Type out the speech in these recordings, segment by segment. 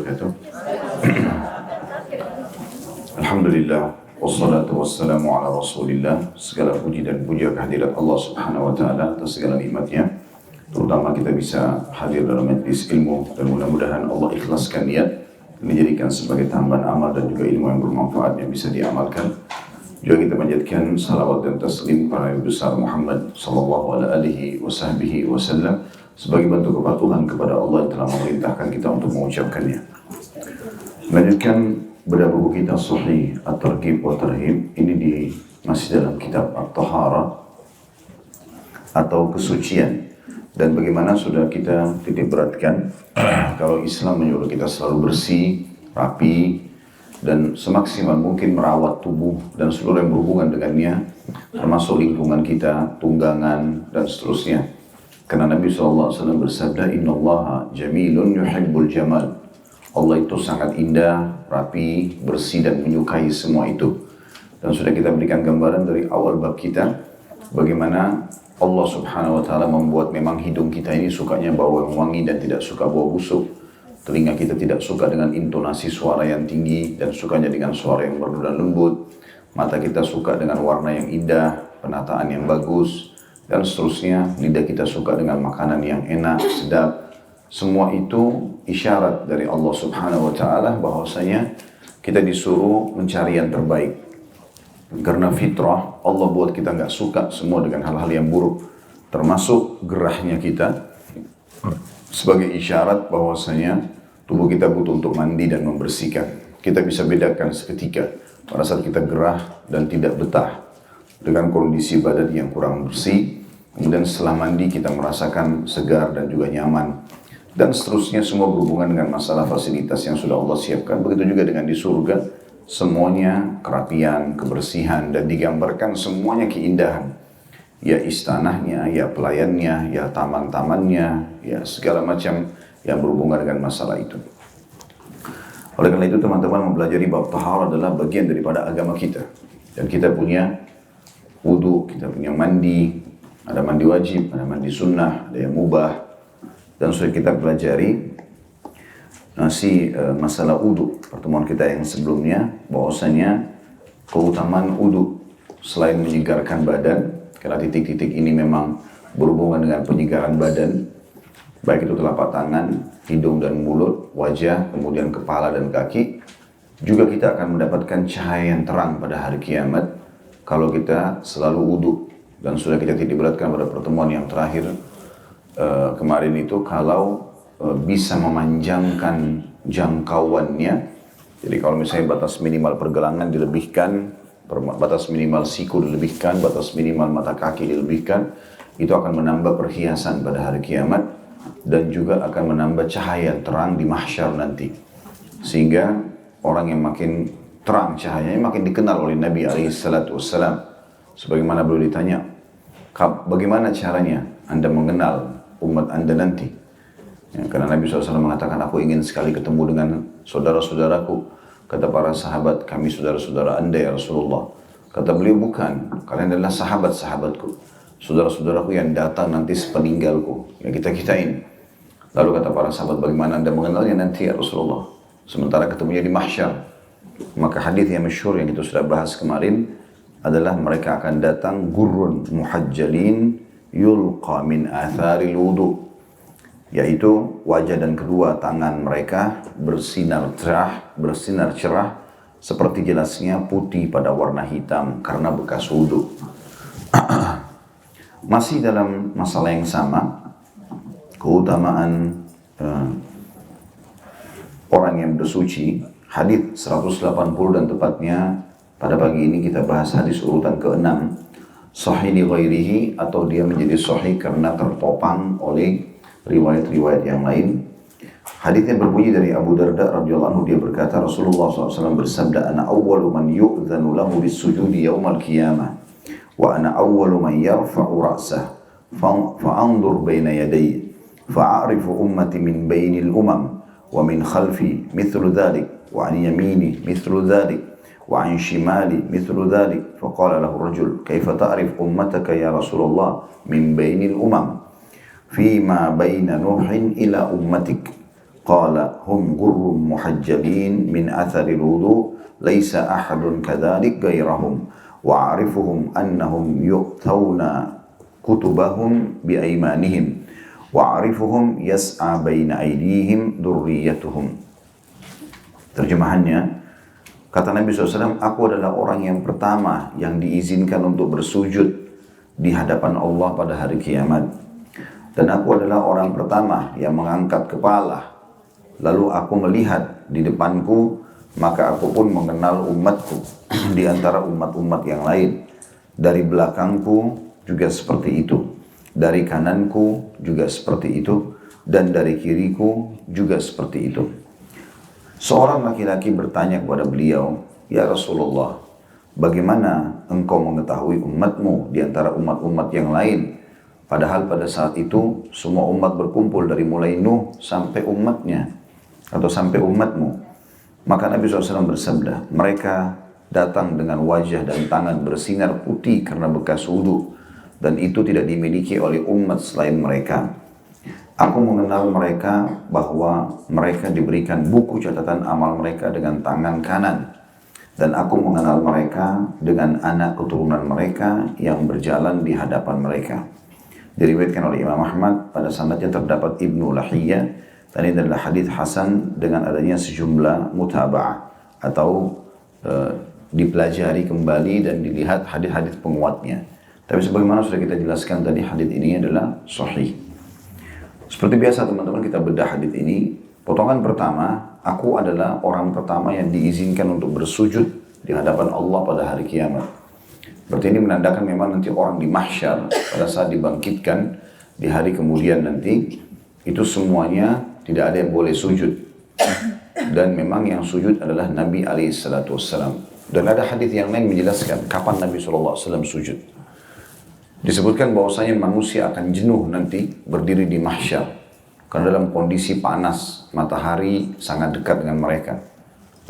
wabarakatuh. Alhamdulillah, wassalatu wassalamu ala rasulillah. Segala puji dan puja kehadirat Allah subhanahu wa ta'ala atas segala nikmatnya, terutama kita bisa hadir dalam majlis ilmu, dan mudah-mudahan Allah ikhlaskan niat menjadikan sebagai tambahan amal dan juga ilmu yang bermanfaat yang bisa diamalkan. Juga kita panjatkan salawat dan taslim para Nabi besar Muhammad sallallahu alaihi wasallam sebagai bentuk kepatuhan kepada Allah yang telah memerintahkan kita untuk mengucapkannya. Melanjutkan bedah buku kita Sahih At-Targhib wa Tarhib, ini masih dalam kitab At-Tahara atau kesucian. Dan bagaimana sudah kita titik beratkan kalau Islam menyuruh kita selalu bersih, rapi, dan semaksimal mungkin merawat tubuh dan seluruh yang berhubungan dengannya, termasuk lingkungan kita, tunggangan, dan seterusnya. Karena Nabi SAW bersabda, Innallaha jamilun yuhibbul jamal. Allah itu sangat indah, rapi, bersih, dan menyukai semua itu. Dan sudah kita berikan gambaran dari awal bab kita, bagaimana Allah subhanahu wa ta'ala membuat memang hidung kita ini sukanya bau yang wangi dan tidak suka bau busuk. Telinga kita tidak suka dengan intonasi suara yang tinggi dan sukanya dengan suara yang merdu dan lembut. Mata kita suka dengan warna yang indah, penataan yang bagus, dan seterusnya. Lidah kita suka dengan makanan yang enak, sedap. Semua itu isyarat dari Allah subhanahu wa ta'ala bahwasanya kita disuruh mencari yang terbaik. Karena fitrah, Allah buat kita nggak suka semua dengan hal-hal yang buruk. Termasuk gerahnya kita sebagai isyarat bahwasanya tubuh kita butuh untuk mandi dan membersihkan. Kita bisa bedakan seketika pada saat kita gerah dan tidak betah dengan kondisi badan yang kurang bersih. Kemudian setelah mandi kita merasakan segar dan juga nyaman. Dan seterusnya semua berhubungan dengan masalah fasilitas yang sudah Allah siapkan. Begitu juga dengan di surga, semuanya kerapian, kebersihan, dan digambarkan semuanya keindahan. Ya istanahnya, ya pelayannya, ya taman-tamannya, ya segala macam yang berhubungan dengan masalah itu. Oleh karena itu teman-teman, mempelajari bab tahara adalah bagian daripada agama kita. Dan kita punya wudu, kita punya mandi, ada mandi wajib, ada mandi sunnah, ada yang mubah. Dan sudah kita pelajari masalah wudu pertemuan kita yang sebelumnya, bahwasanya keutamaan wudu selain menyegarkan badan, karena titik-titik ini memang berhubungan dengan penyegaran badan, baik itu telapak tangan, hidung dan mulut, wajah, kemudian kepala dan kaki. Juga kita akan mendapatkan cahaya yang terang pada hari kiamat kalau kita selalu wudu. Dan sudah kita titik beratkan pada pertemuan yang terakhir kemarin itu, kalau bisa memanjangkan jangkauannya. Jadi kalau misalnya batas minimal pergelangan dilebihkan, batas minimal siku dilebihkan, batas minimal mata kaki dilebihkan, itu akan menambah perhiasan pada hari kiamat dan juga akan menambah cahaya terang di mahsyar nanti. Sehingga orang yang makin terang cahayanya makin dikenal oleh Nabi SAW. Sebagaimana beliau ditanya, bagaimana caranya Anda mengenal umat Anda nanti? Ya, karena Nabi SAW mengatakan, aku ingin sekali ketemu dengan saudara-saudaraku. Kata para sahabat, kami saudara-saudara Anda ya Rasulullah. Kata beliau, bukan, kalian adalah sahabat-sahabatku, saudara-saudaraku yang datang nanti sepeninggalku, yang kita-kitain. Lalu kata para sahabat, bagaimana Anda mengenalnya nanti ya Rasulullah, sementara ketemunya di mahsyar? Maka hadis yang masyhur yang kita sudah bahas kemarin adalah mereka akan datang gurrun muhajjalin yulqa min atharil wudu, yaitu wajah dan kedua tangan mereka bersinar cerah seperti jelasnya putih pada warna hitam karena bekas wudu. Masih dalam masalah yang sama, keutamaan orang yang bersuci, hadis 180 dan tepatnya pada pagi ini kita bahas hadis urutan ke-6, sahih li ghairihi, atau dia menjadi sahih karena tertopang oleh riwayat-riwayat yang lain. Hadis yang berbunyi dari Abu Darda radhiyallahu anhu, dia berkata, Rasulullah SAW bersabda, ana awwalu man yu'dhanu lahu bis-sujudi yaumal qiyamah wa ana awwalu man yarfa'u ra'sah fa'anzur baina yadayya fa'arifu ummati min bainil umam wa min khalfi mithlu dhalik wa an yamini mithlu dhalik wa an shimali mithlu dhalik. Faqala lahu rajul, kaifa ta'rif ummataka ya Rasulullah min bainil umam fima baina nuhin ila ummatik? Qala hum gurrum muhajjalin min athari wudu laisa ahadun kadzalik ghairahum wa a'rifuhum annahum yu'tawna kutubahum biaimanihim wa a'rifuhum yas'a baina aydihim dzurriyyatuhum. Terjemahannya, kata Nabi SAW, aku adalah orang yang pertama yang diizinkan untuk bersujud di hadapan Allah pada hari kiamat. Dan aku adalah orang pertama yang mengangkat kepala. Lalu aku melihat di depanku, maka aku pun mengenal umatku di antara umat-umat yang lain. Dari belakangku juga seperti itu. Dari kananku juga seperti itu. Dan dari kiriku juga seperti itu. Seorang laki-laki bertanya kepada beliau, "Ya Rasulullah, bagaimana engkau mengetahui umatmu di antara umat-umat yang lain? Padahal pada saat itu semua umat berkumpul dari mulai Nuh sampai umatnya atau sampai umatmu." Maka Nabi SAW bersabda, mereka datang dengan wajah dan tangan bersinar putih karena bekas wudhu, dan itu tidak dimiliki oleh umat selain mereka. Aku mengenal mereka bahwa mereka diberikan buku catatan amal mereka dengan tangan kanan. Dan aku mengenal mereka dengan anak keturunan mereka yang berjalan di hadapan mereka. Diriwayatkan oleh Imam Ahmad, pada sanadnya terdapat Ibnu Lahiyah, dan ini adalah hadis hasan dengan adanya sejumlah mutaba'ah atau dipelajari kembali dan dilihat hadis-hadis penguatnya. Tapi sebagaimana sudah kita jelaskan tadi, hadis ini adalah sahih. Seperti biasa teman-teman, kita bedah hadis ini. Potongan pertama, aku adalah orang pertama yang diizinkan untuk bersujud di hadapan Allah pada hari kiamat. Berarti ini menandakan memang nanti orang di mahsyar pada saat dibangkitkan di hari kemudian nanti, itu semuanya tidak ada yang boleh sujud. Dan memang yang sujud adalah Nabi SAW. Dan ada hadis yang lain menjelaskan kapan Nabi SAW sujud. Disebutkan bahwasanya manusia akan jenuh nanti berdiri di mahsyar karena dalam kondisi panas, matahari sangat dekat dengan mereka.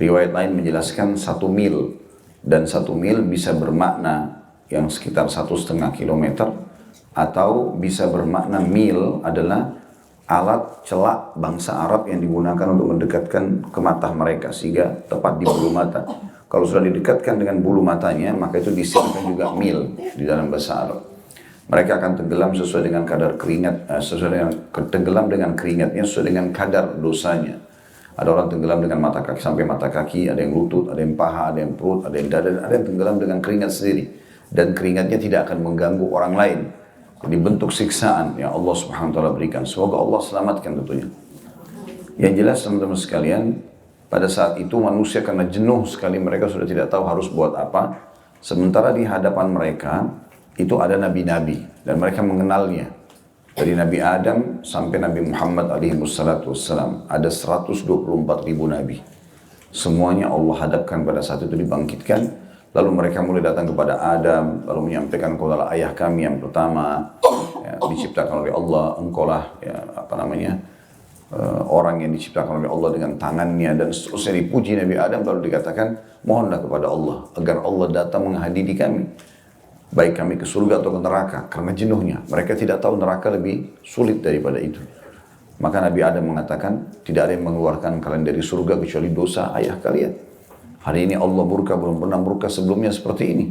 Riwayat lain menjelaskan 1 mil, dan 1 mil bisa bermakna yang sekitar 1,5 kilometer, atau bisa bermakna mil adalah alat celak bangsa Arab yang digunakan untuk mendekatkan ke mata mereka sehingga tepat di bulu mata. Kalau sudah didekatkan dengan bulu matanya, maka itu disebutkan juga mil di dalam bahasa Arab. Mereka akan tenggelam sesuai dengan kadar keringat, tenggelam dengan keringatnya sesuai dengan kadar dosanya. Ada orang tenggelam dengan mata kaki sampai mata kaki, ada yang lutut, ada yang paha, ada yang perut, ada yang dada, ada yang tenggelam dengan keringat sendiri. Dan keringatnya tidak akan mengganggu orang lain. Jadi bentuk siksaan yang Allah Subhanahu wa taala berikan. Semoga Allah selamatkan tentunya. Yang jelas teman-teman sekalian, pada saat itu manusia karena jenuh sekali, mereka sudah tidak tahu harus buat apa. Sementara di hadapan mereka itu ada nabi-nabi dan mereka mengenalnya. Dari Nabi Adam sampai Nabi Muhammad SAW ada 124.000 nabi. Semuanya Allah hadapkan pada saat itu dibangkitkan. Lalu mereka mulai datang kepada Adam, lalu menyampaikan, engkau adalah ayah kami yang pertama, ya, diciptakan oleh Allah, engkaulah ya, orang yang diciptakan oleh Allah dengan tangannya, dan seterusnya dipuji Nabi Adam. Lalu dikatakan, mohonlah kepada Allah agar Allah datang menghadiri kami, baik kami ke surga atau ke neraka, karena jenuhnya. Mereka tidak tahu neraka lebih sulit daripada itu. Maka Nabi Adam mengatakan, tidak ada yang mengeluarkan kalian dari surga kecuali dosa ayah kalian. Hari ini Allah murka, belum pernah murka sebelumnya seperti ini.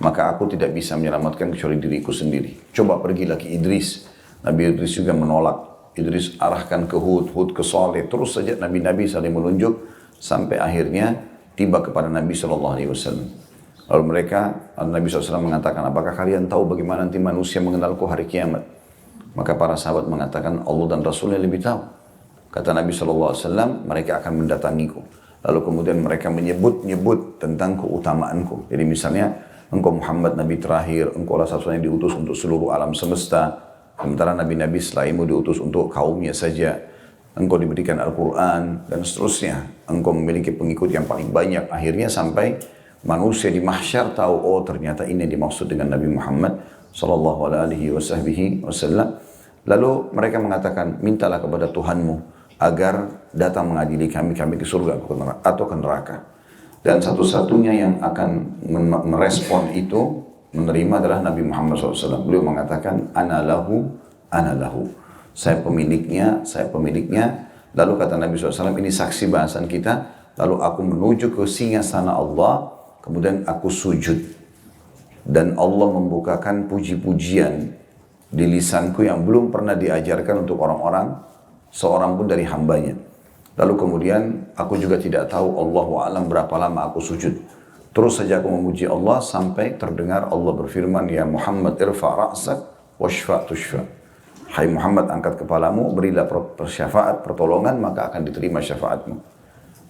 Maka aku tidak bisa menyelamatkan kecuali diriku sendiri. Coba pergi lagi Idris. Nabi Idris juga menolak. Idris arahkan ke Hud, Hud ke Saleh. Terus saja Nabi-Nabi saling menunjuk sampai akhirnya tiba kepada Nabi SAW. Lalu Nabi SAW mengatakan, apakah kalian tahu bagaimana nanti manusia mengenalku hari kiamat? Maka para sahabat mengatakan, Allah dan Rasulnya lebih tahu. Kata Nabi SAW, mereka akan mendatangiku. Lalu kemudian mereka menyebut tentang keutamaanku. Jadi misalnya, engkau Muhammad Nabi terakhir, engkau lah satu-satunya diutus untuk seluruh alam semesta. Sementara Nabi-Nabi selainmu diutus untuk kaumnya saja. Engkau diberikan Al-Quran dan seterusnya. Engkau memiliki pengikut yang paling banyak. Akhirnya sampai manusia di mahsyar tahu, oh ternyata ini dimaksud dengan Nabi Muhammad sallallahu alaihi wasallam. Lalu mereka mengatakan, mintalah kepada Tuhanmu agar datang mengadili kami ke surga atau ke neraka. Dan satu-satunya yang akan merespon itu, menerima, adalah Nabi Muhammad SAW. Beliau mengatakan, ana lahu. Saya pemiliknya. Lalu kata Nabi SAW, ini saksi bahasan kita. Lalu aku menuju ke singgasana Allah, kemudian aku sujud. Dan Allah membukakan puji-pujian di lisanku yang belum pernah diajarkan untuk orang-orang, seorang pun dari hambanya. Lalu kemudian aku juga tidak tahu Allahu a'lam berapa lama aku sujud. Terus saja aku memuji Allah sampai terdengar Allah berfirman, Ya Muhammad irfa' ra'sak washfa' tushfa. Hai Muhammad, angkat kepalamu, berilah syafaat, pertolongan, maka akan diterima syafaatmu.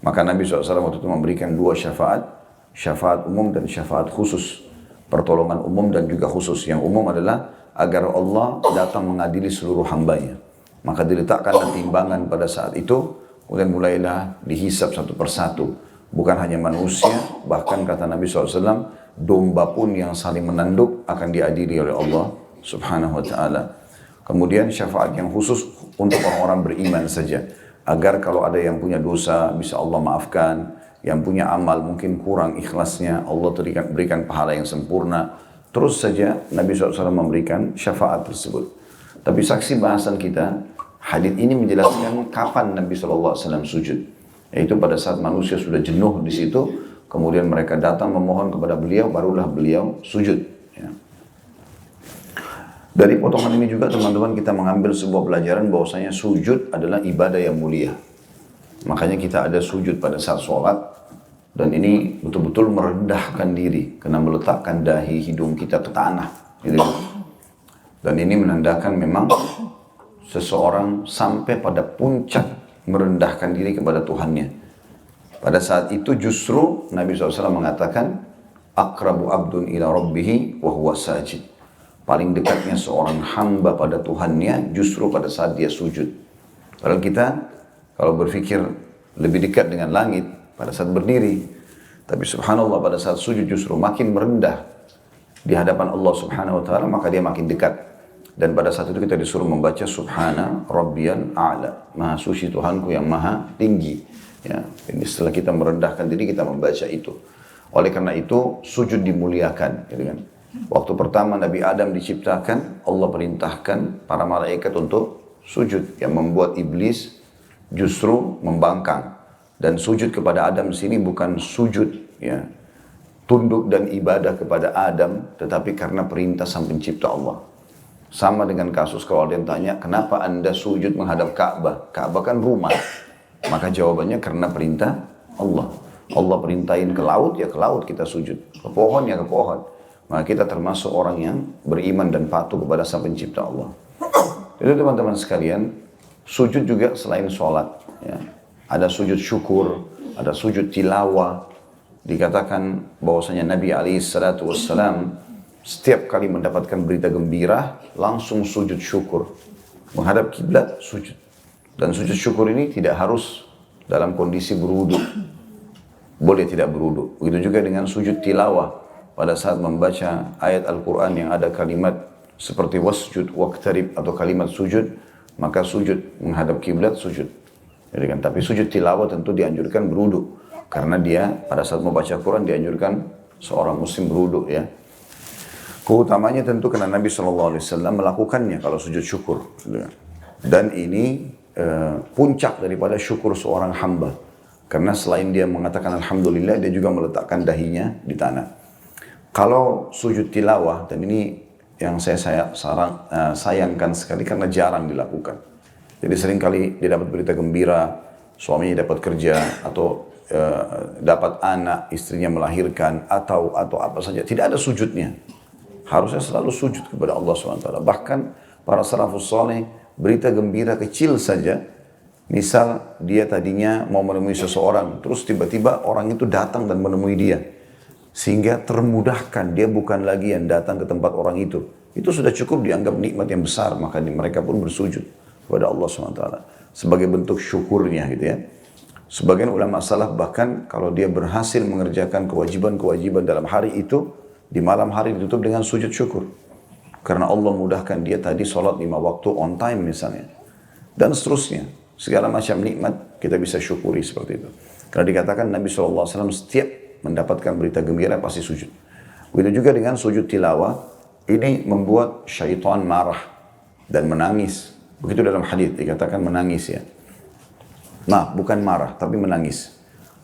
Maka Nabi SAW waktu itu memberikan dua syafaat, syafaat umum dan syafaat khusus. Pertolongan umum dan juga khusus. Yang umum adalah agar Allah datang mengadili seluruh hambanya. Maka diletakkanlah timbangan pada saat itu, kemudian mulailah dihisap satu persatu. Bukan hanya manusia, bahkan kata Nabi SAW, domba pun yang saling menanduk akan diadili oleh Allah Subhanahu wa ta'ala. Kemudian syafaat yang khusus untuk orang-orang beriman saja. Agar kalau ada yang punya dosa, bisa Allah maafkan. Yang punya amal mungkin kurang ikhlasnya, Allah berikan pahala yang sempurna. Terus saja Nabi SAW memberikan syafaat tersebut. Tapi saksi bahasan kita, hadits ini menjelaskan kapan Nabi SAW sujud. Yaitu pada saat manusia sudah jenuh di situ, kemudian mereka datang memohon kepada beliau, barulah beliau sujud. Ya. Dari potongan ini juga teman-teman kita mengambil sebuah pelajaran bahwasanya sujud adalah ibadah yang mulia. Makanya kita ada sujud pada saat sholat, dan ini betul-betul merendahkan diri, karena meletakkan dahi hidung kita ke tanah. Gitu. Dan ini menandakan memang seseorang sampai pada puncak merendahkan diri kepada Tuhannya. Pada saat itu justru Nabi SAW mengatakan, Akrabu abdun ila rabbihi wa huwa sajid. Paling dekatnya seorang hamba pada Tuhannya justru pada saat dia sujud. Padahal kita kalau berpikir lebih dekat dengan langit pada saat berdiri. Tapi subhanallah pada saat sujud justru makin merendah di hadapan Allah Subhanahu wa ta'ala, maka dia makin dekat. Dan pada saat itu kita disuruh membaca Subhana Rabbiyal A'la. Maha suci Tuhanku yang maha tinggi. Ya, ini setelah kita merendahkan diri kita membaca itu. Oleh karena itu sujud dimuliakan. Gitu kan? Waktu pertama Nabi Adam diciptakan, Allah perintahkan para malaikat untuk sujud. Yang membuat iblis justru membangkang. Dan sujud kepada Adam di sini bukan sujud ya, tunduk dan ibadah kepada Adam, tetapi karena perintah sang pencipta Allah. Sama dengan kasus kalau ada yang tanya, kenapa anda sujud menghadap Ka'bah? Ka'bah kan rumah. Maka jawabannya karena perintah Allah. Allah perintahin ke laut, ya ke laut kita sujud. Ke pohon, ya ke pohon. Maka kita termasuk orang yang beriman dan patuh kepada sang pencipta Allah. Jadi teman-teman sekalian, sujud juga selain sholat. Ya. Ada sujud syukur, ada sujud tilawah. Dikatakan bahwasanya Nabi SAW setiap kali mendapatkan berita gembira, langsung sujud syukur. Menghadap kiblat, sujud. Dan sujud syukur ini tidak harus dalam kondisi berwudu. Boleh tidak berwudu. Begitu juga dengan sujud tilawah. Pada saat membaca ayat Al-Quran yang ada kalimat seperti wasjud, waqtarib atau kalimat sujud, maka sujud menghadap kiblat, sujud. Jadi kan, tapi sujud tilawah tentu dianjurkan berwudu. Karena dia pada saat membaca Quran dianjurkan seorang muslim berwudu ya. Keutamanya tentu karena Nabi SAW melakukannya kalau sujud syukur. Dan ini puncak daripada syukur seorang hamba. Karena selain dia mengatakan Alhamdulillah, dia juga meletakkan dahinya di tanah. Kalau sujud tilawah, dan ini yang saya sayangkan sekali karena jarang dilakukan. Jadi seringkali dia dapat berita gembira, suaminya dapat kerja, atau dapat anak, istrinya melahirkan, atau apa saja. Tidak ada sujudnya. Harusnya selalu sujud kepada Allah SWT. Bahkan para salafus saleh, berita gembira kecil saja, misal dia tadinya mau menemui seseorang, terus tiba-tiba orang itu datang dan menemui dia. Sehingga termudahkan, dia bukan lagi yang datang ke tempat orang itu. Itu sudah cukup dianggap nikmat yang besar, maka mereka pun bersujud kepada Allah SWT. Sebagai bentuk syukurnya gitu ya. Sebagian ulama salaf bahkan kalau dia berhasil mengerjakan kewajiban-kewajiban dalam hari itu, di malam hari ditutup dengan sujud syukur. Karena Allah mudahkan dia tadi sholat 5 waktu on time misalnya. Dan seterusnya. Segala macam nikmat kita bisa syukuri seperti itu. Karena dikatakan Nabi SAW setiap mendapatkan berita gembira pasti sujud. Begitu juga dengan sujud tilawah. Ini membuat syaitan marah dan menangis. Begitu dalam hadis dikatakan menangis ya. Nah, bukan marah, tapi menangis.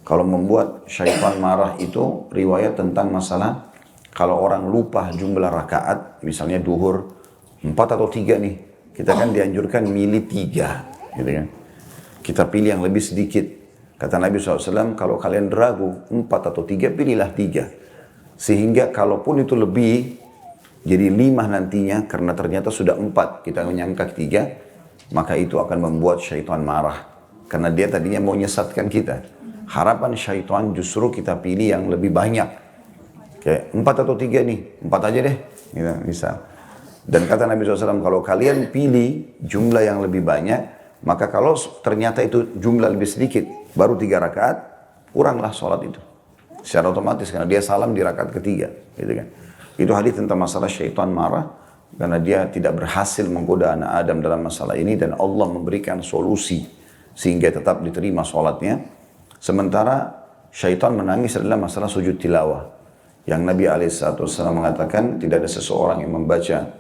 Kalau membuat syaitan marah itu riwayat tentang masalah kalau orang lupa jumlah rakaat, misalnya duhur 4 atau 3 nih, kita kan dianjurkan milih 3, gitu kan. Kita pilih yang lebih sedikit. Kata Nabi SAW, kalau kalian ragu 4 atau 3, pilihlah 3. Sehingga kalaupun itu lebih, jadi 5 nantinya, karena ternyata sudah 4, kita menyangka 3, maka itu akan membuat syaitan marah. Karena dia tadinya mau menyesatkan kita. Harapan syaitan justru kita pilih yang lebih banyak. Kayak 4 atau 3 nih, 4 aja deh, gitu, misal. Dan kata Nabi SAW, kalau kalian pilih jumlah yang lebih banyak, maka kalau ternyata itu jumlah lebih sedikit, baru 3 rakaat, kuranglah sholat itu. Secara otomatis, karena dia salam di rakaat ketiga. Gitu kan. Itu hadis tentang masalah syaitan marah, karena dia tidak berhasil menggoda anak Adam dalam masalah ini, dan Allah memberikan solusi, sehingga tetap diterima sholatnya. Sementara syaitan menangis adalah masalah sujud tilawah. Yang Nabi SAW mengatakan, tidak ada seseorang yang membaca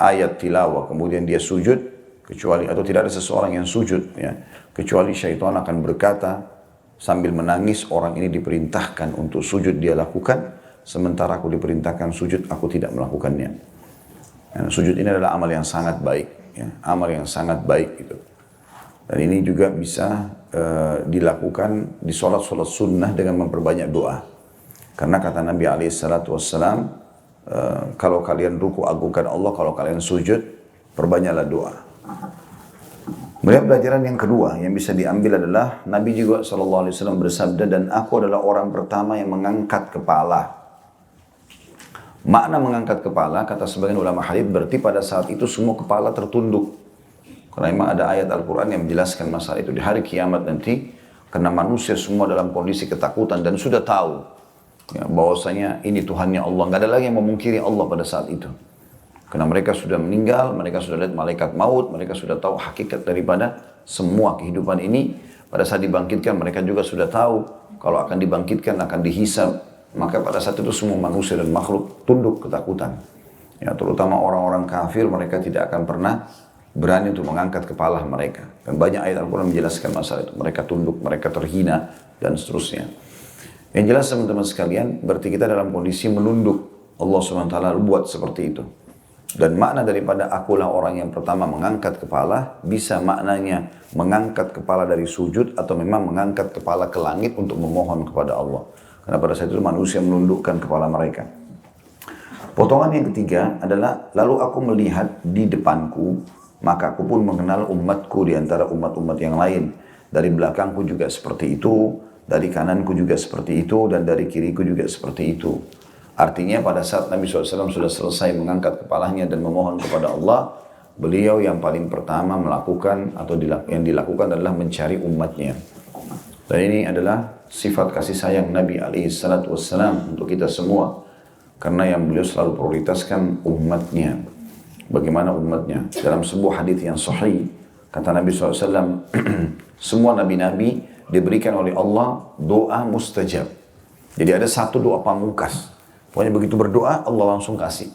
ayat tilawah, kemudian dia sujud, kecuali, atau tidak ada seseorang yang sujud, ya, kecuali syaitan akan berkata, sambil menangis, orang ini diperintahkan untuk sujud, dia lakukan, sementara aku diperintahkan sujud, aku tidak melakukannya. Dan sujud ini adalah amal yang sangat baik, ya, amal yang sangat baik gitu. Dan ini juga bisa dilakukan di sholat-sholat sunnah dengan memperbanyak doa. Karena kata Nabi SAW, kalau kalian ruku agungkan Allah, kalau kalian sujud perbanyaklah doa. Kemudian pelajaran yang kedua yang bisa diambil adalah Nabi juga SAW bersabda, dan aku adalah orang pertama yang mengangkat kepala. Makna mengangkat kepala, kata sebagian ulama hadits, berarti pada saat itu semua kepala tertunduk. Karena memang ada ayat Al-Quran yang menjelaskan masalah itu. Di hari kiamat nanti, karena manusia semua dalam kondisi ketakutan dan sudah tahu ya, bahwasanya ini Tuhannya Allah. Nggak ada lagi yang memungkiri Allah pada saat itu. Karena mereka sudah meninggal, mereka sudah lihat malaikat maut, mereka sudah tahu hakikat daripada semua kehidupan ini. Pada saat dibangkitkan, mereka juga sudah tahu kalau akan dibangkitkan, akan dihisab. Maka pada saat itu semua manusia dan makhluk tunduk ketakutan. Ya, terutama orang-orang kafir, mereka tidak akan pernah berani untuk mengangkat kepala mereka. Dan banyak ayat Al-Quran menjelaskan masalah itu. Mereka tunduk, mereka terhina, dan seterusnya. Yang jelas teman-teman sekalian, berarti kita dalam kondisi menunduk. Allah SWT buat seperti itu. Dan makna daripada akulah orang yang pertama mengangkat kepala, bisa maknanya mengangkat kepala dari sujud, atau memang mengangkat kepala ke langit untuk memohon kepada Allah. Karena pada saat itu manusia menundukkan kepala mereka. Potongan yang ketiga adalah, lalu aku melihat di depanku, maka aku pun mengenal umatku di antara umat-umat yang lain. Dari belakangku juga seperti itu, dari kananku juga seperti itu, dan dari kiriku juga seperti itu. Artinya pada saat Nabi SAW sudah selesai mengangkat kepalanya dan memohon kepada Allah, beliau yang paling pertama melakukan, atau yang dilakukan adalah mencari umatnya. Dan ini adalah sifat kasih sayang Nabi SAW untuk kita semua. Karena yang beliau selalu prioritaskan umatnya. Bagaimana umatnya? Dalam sebuah hadis yang sahih, kata Nabi SAW, semua nabi-nabi diberikan oleh Allah doa mustajab. Jadi ada satu doa pamungkas. Pokoknya begitu berdoa, Allah langsung kasih.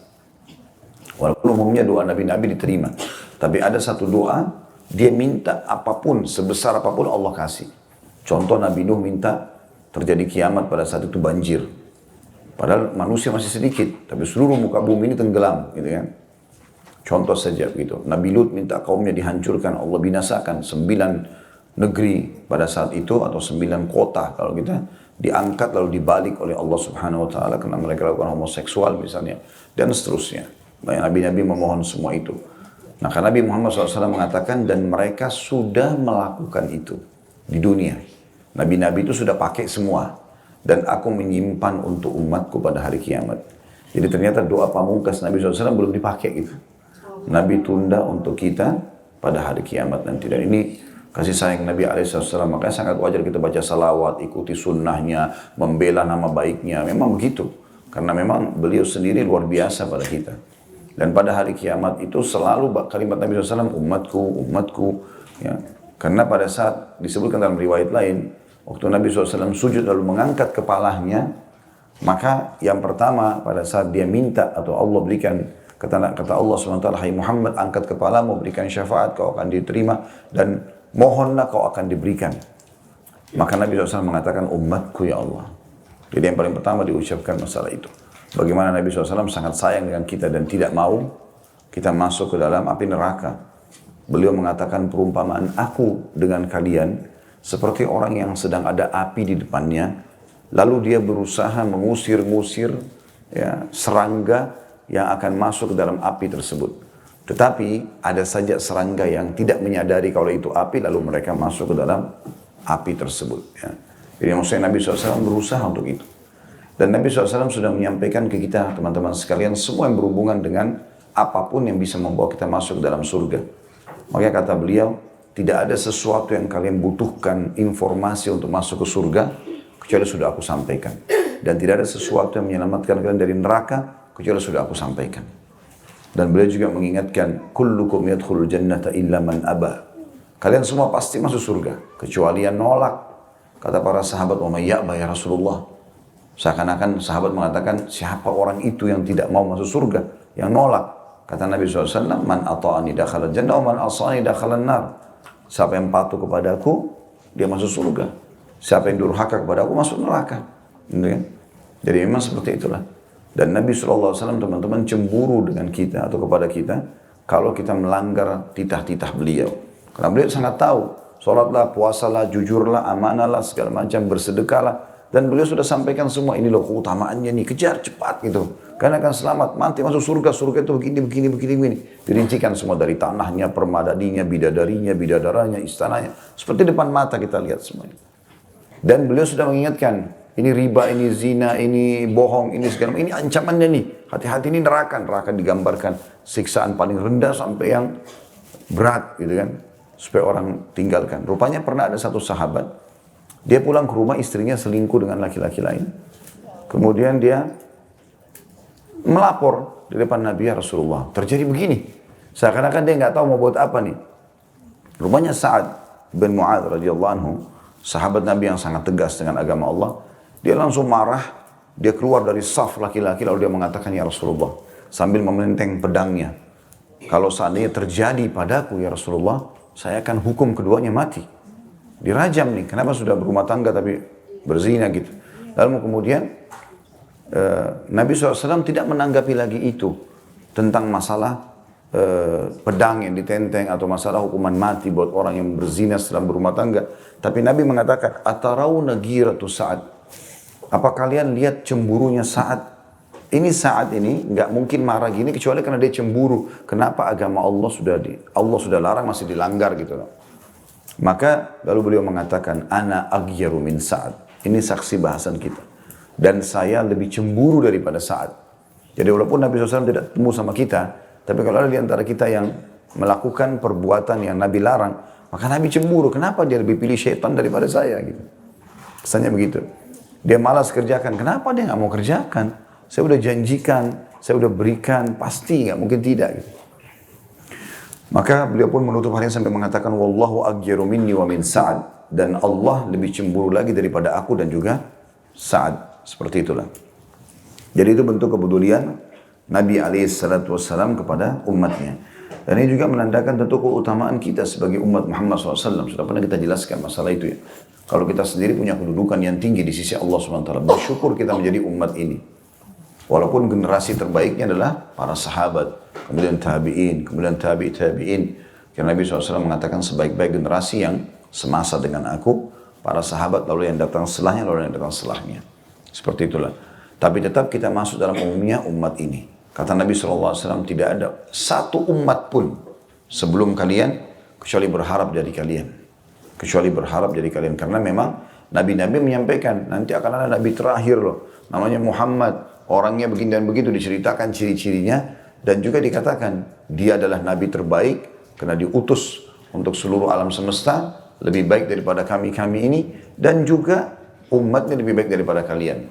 Walaupun umumnya doa nabi-nabi diterima. Tapi ada satu doa, dia minta apapun, sebesar apapun Allah kasih. Contoh Nabi Nuh minta terjadi kiamat pada saat itu banjir. Padahal manusia masih sedikit, tapi seluruh muka bumi ini tenggelam, gitu kan. Contoh saja begitu. Nabi Lut minta kaumnya dihancurkan, Allah binasakan 9 negeri pada saat itu, atau 9 kota kalau kita diangkat lalu dibalik oleh Allah Subhanahu Wa Taala karena mereka lakukan homoseksual misalnya, dan seterusnya. Banyak nabi-nabi memohon semua itu. Nah, karena Nabi Muhammad SAW mengatakan, dan mereka sudah melakukan itu di dunia. Nabi-nabi itu sudah pakai semua, dan aku menyimpan untuk umatku pada hari kiamat. Jadi ternyata doa pamungkas Nabi SAW belum dipakai gitu. Nabi tunda untuk kita pada hari kiamat nanti. Dan ini kasih sayang Nabi SAW. Makanya sangat wajar kita baca salawat, ikuti sunnahnya, membela nama baiknya. Memang begitu. Karena memang beliau sendiri luar biasa pada kita. Dan pada hari kiamat itu selalu kalimat Nabi SAW, umatku, umatku. Ya. Karena pada saat disebutkan dalam riwayat lain, waktu Nabi SAW sujud lalu mengangkat kepalanya, maka yang pertama pada saat dia minta atau Allah berikan, kata Allah SWT, hai Muhammad, angkat kepalamu, berikan syafaat, kau akan diterima. Dan mohonlah kau akan diberikan. Maka Nabi SAW mengatakan, umatku ya Allah. Jadi yang paling pertama diucapkan masalah itu. Bagaimana Nabi SAW sangat sayang dengan kita dan tidak mau kita masuk ke dalam api neraka. Beliau mengatakan perumpamaan aku dengan kalian seperti orang yang sedang ada api di depannya, lalu dia berusaha mengusir-ngusir ya, serangga yang akan masuk ke dalam api tersebut. Tetapi ada saja serangga yang tidak menyadari kalau itu api, lalu mereka masuk ke dalam api tersebut. Ya. Jadi maksudnya Nabi SAW berusaha untuk itu. Dan Nabi SAW sudah menyampaikan ke kita, teman-teman sekalian, semua yang berhubungan dengan apapun yang bisa membawa kita masuk ke dalam surga. Makanya kata beliau, tidak ada sesuatu yang kalian butuhkan informasi untuk masuk ke surga, kecuali sudah aku sampaikan. Dan tidak ada sesuatu yang menyelamatkan kalian dari neraka, kecuali sudah aku sampaikan. Dan beliau juga mengingatkan, kullukum yadkhulul jannata illa man aba. Kalian semua pasti masuk surga, kecuali yang nolak. Kata para sahabat, wa may ya'ba ya Rasulullah. Seakan-akan sahabat mengatakan, siapa orang itu yang tidak mau masuk surga, yang nolak. Kata Nabi SAW, man ata'ani dakhalal jannah, wa man asani dakhalan nar. Siapa yang patuh kepadaku, dia masuk surga. Siapa yang durhaka kepadaku, masuk neraka. Jadi memang seperti itulah. Dan Nabi SAW, teman-teman, cemburu dengan kita atau kepada kita, kalau kita melanggar titah-titah beliau. Karena beliau sangat tahu, sholatlah, puasalah, jujurlah, amanahlah, segala macam, bersedekahlah. Dan beliau sudah sampaikan semua, ini loh keutamaannya nih, kejar cepat gitu. Karena akan selamat, nanti masuk surga, surga itu begini. Dirincikan semua dari tanahnya, permadaninya, bidadarinya, bidadaranya, istananya. Seperti depan mata kita lihat semuanya. Dan beliau sudah mengingatkan, ini riba, ini zina, ini bohong, ini segala macam. Ini ancamannya nih, hati-hati ini neraka. Neraka digambarkan siksaan paling rendah sampai yang berat gitu kan. Supaya orang tinggalkan. Rupanya pernah ada satu sahabat, dia pulang ke rumah, istrinya selingkuh dengan laki-laki lain. Kemudian dia melapor di depan Nabi, ya Rasulullah, terjadi begini. Seakan-akan dia nggak tahu mau buat apa nih. Rupanya Sa'ad bin Mu'adz radhiyallahu anhu, sahabat Nabi yang sangat tegas dengan agama Allah, dia langsung marah, dia keluar dari saf laki-laki, lalu dia mengatakan, ya Rasulullah, sambil mementeng pedangnya, kalau seandainya terjadi padaku, ya Rasulullah, saya akan hukum keduanya mati. Dirajam nih, kenapa sudah berumah tangga tapi berzina gitu. Lalu kemudian Nabi SAW tidak menanggapi lagi itu tentang masalah pedang yang ditenteng atau masalah hukuman mati buat orang yang berzina setelah berumah tangga. Tapi Nabi mengatakan, atarawna ghiratu Sa'ad. Apa kalian lihat cemburunya Sa'ad? Ini Sa'ad ini nggak mungkin marah gini kecuali karena dia cemburu. Kenapa agama Allah sudah larang masih dilanggar gitu loh. Maka lalu beliau mengatakan, ana aghyaru min Sa'ad. Ini saksi bahasan kita. Dan saya lebih cemburu daripada Sa'ad. Jadi walaupun Nabi SAW tidak ketemu sama kita, tapi kalau ada di antara kita yang melakukan perbuatan yang Nabi larang, maka Nabi cemburu. Kenapa dia lebih pilih syaitan daripada saya gitu? Kesannya begitu. Dia malas kerjakan. Kenapa dia nggak mau kerjakan? Saya udah janjikan, saya udah berikan, pasti nggak mungkin tidak gitu. Maka beliau pun menutup harinya sampai mengatakan, wallahu aghyaru minni wa min Sa'ad. Dan Allah lebih cemburu lagi daripada aku dan juga Sa'ad. Seperti itulah. Jadi itu bentuk kepedulian Nabi SAW kepada umatnya. Dan ini juga menandakan tentu keutamaan kita sebagai umat Muhammad SAW. Sudah pernah kita jelaskan masalah itu ya. Kalau kita sendiri punya kedudukan yang tinggi di sisi Allah SWT. Bersyukur kita menjadi umat ini. Walaupun generasi terbaiknya adalah para sahabat. Kemudian tabi'in, kemudian tabi'in. Karena Nabi SAW mengatakan sebaik-baik generasi yang semasa dengan aku. Para sahabat lalu yang datang setelahnya, lalu yang datang setelahnya. Seperti itulah. Tapi tetap kita masuk dalam umumnya umat ini. Kata Nabi SAW, tidak ada satu umat pun sebelum kalian kecuali berharap dari kalian. Kecuali berharap dari kalian. Karena memang Nabi-Nabi menyampaikan, nanti akan ada Nabi terakhir loh. Namanya Muhammad. Orangnya begini dan begitu, diceritakan ciri-cirinya. Dan juga dikatakan, dia adalah Nabi terbaik. Karena diutus untuk seluruh alam semesta. Lebih baik daripada kami-kami ini. Dan juga umatnya lebih baik daripada kalian.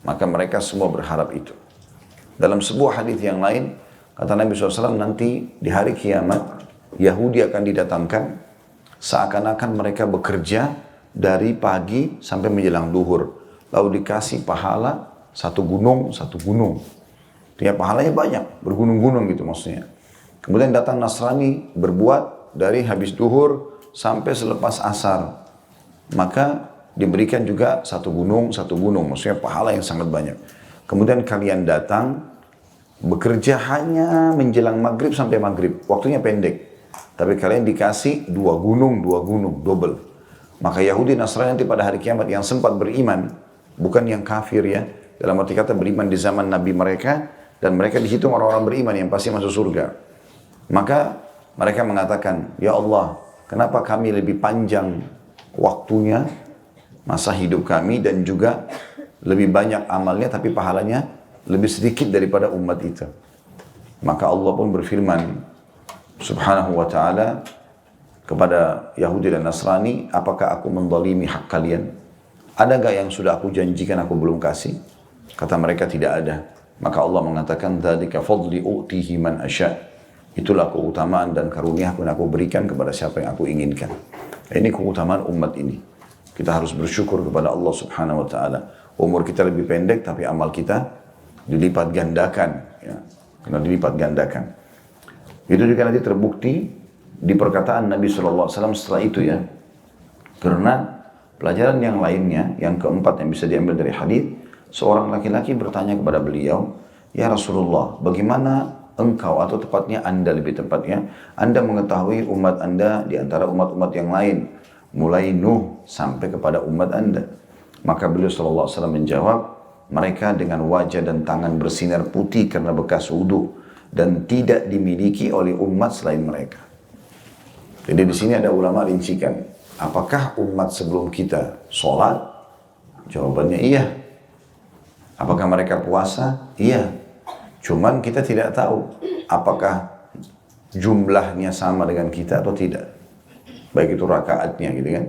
Maka mereka semua berharap itu. Dalam sebuah hadis yang lain, kata Nabi SAW, nanti di hari kiamat, Yahudi akan didatangkan, seakan-akan mereka bekerja dari pagi sampai menjelang duhur. Lalu dikasih pahala satu gunung. Dia pahalanya banyak, bergunung-gunung gitu maksudnya. Kemudian datang Nasrani berbuat dari habis duhur sampai selepas asar. Maka diberikan juga satu gunung, maksudnya pahala yang sangat banyak. Kemudian kalian datang, bekerja hanya menjelang maghrib sampai maghrib, waktunya pendek. Tapi kalian dikasih dua gunung, double. Maka Yahudi Nasrani nanti pada hari kiamat yang sempat beriman, bukan yang kafir ya, dalam arti kata beriman di zaman Nabi mereka, dan mereka dihitung orang-orang beriman yang pasti masuk surga. Maka mereka mengatakan, ya Allah, kenapa kami lebih panjang waktunya, masa hidup kami, dan juga lebih banyak amalnya, tapi pahalanya lebih sedikit daripada umat itu. Maka Allah pun berfirman, subhanahu wa ta'ala, kepada Yahudi dan Nasrani, apakah aku menzalimi hak kalian? Ada gak yang sudah aku janjikan aku belum kasih? Kata mereka tidak ada. Maka Allah mengatakan, dzalika fadli u'tihi man asya'. Itulah keutamaan dan karunia yang aku berikan kepada siapa yang aku inginkan. Ini keutamaan umat ini. Kita harus bersyukur kepada Allah subhanahu wa ta'ala. Umur kita lebih pendek, tapi amal kita dilipat gandakan. Ya. Kena dilipat gandakan. Itu juga nanti terbukti di perkataan Nabi SAW setelah itu ya. Karena pelajaran yang lainnya, yang keempat yang bisa diambil dari hadis, seorang laki-laki bertanya kepada beliau, ya Rasulullah, bagaimana engkau, atau tepatnya anda lebih tepatnya, anda mengetahui umat anda di antara umat-umat yang lain, mulai Nuh sampai kepada umat anda? Maka beliau SAW menjawab, mereka dengan wajah dan tangan bersinar putih karena bekas wudu, dan tidak dimiliki oleh umat selain mereka. Jadi di sini ada ulama rincikan, apakah umat sebelum kita sholat? Jawabannya iya. Apakah mereka puasa? Iya. Cuman kita tidak tahu apakah jumlahnya sama dengan kita atau tidak. Baik itu rakaatnya gitu kan.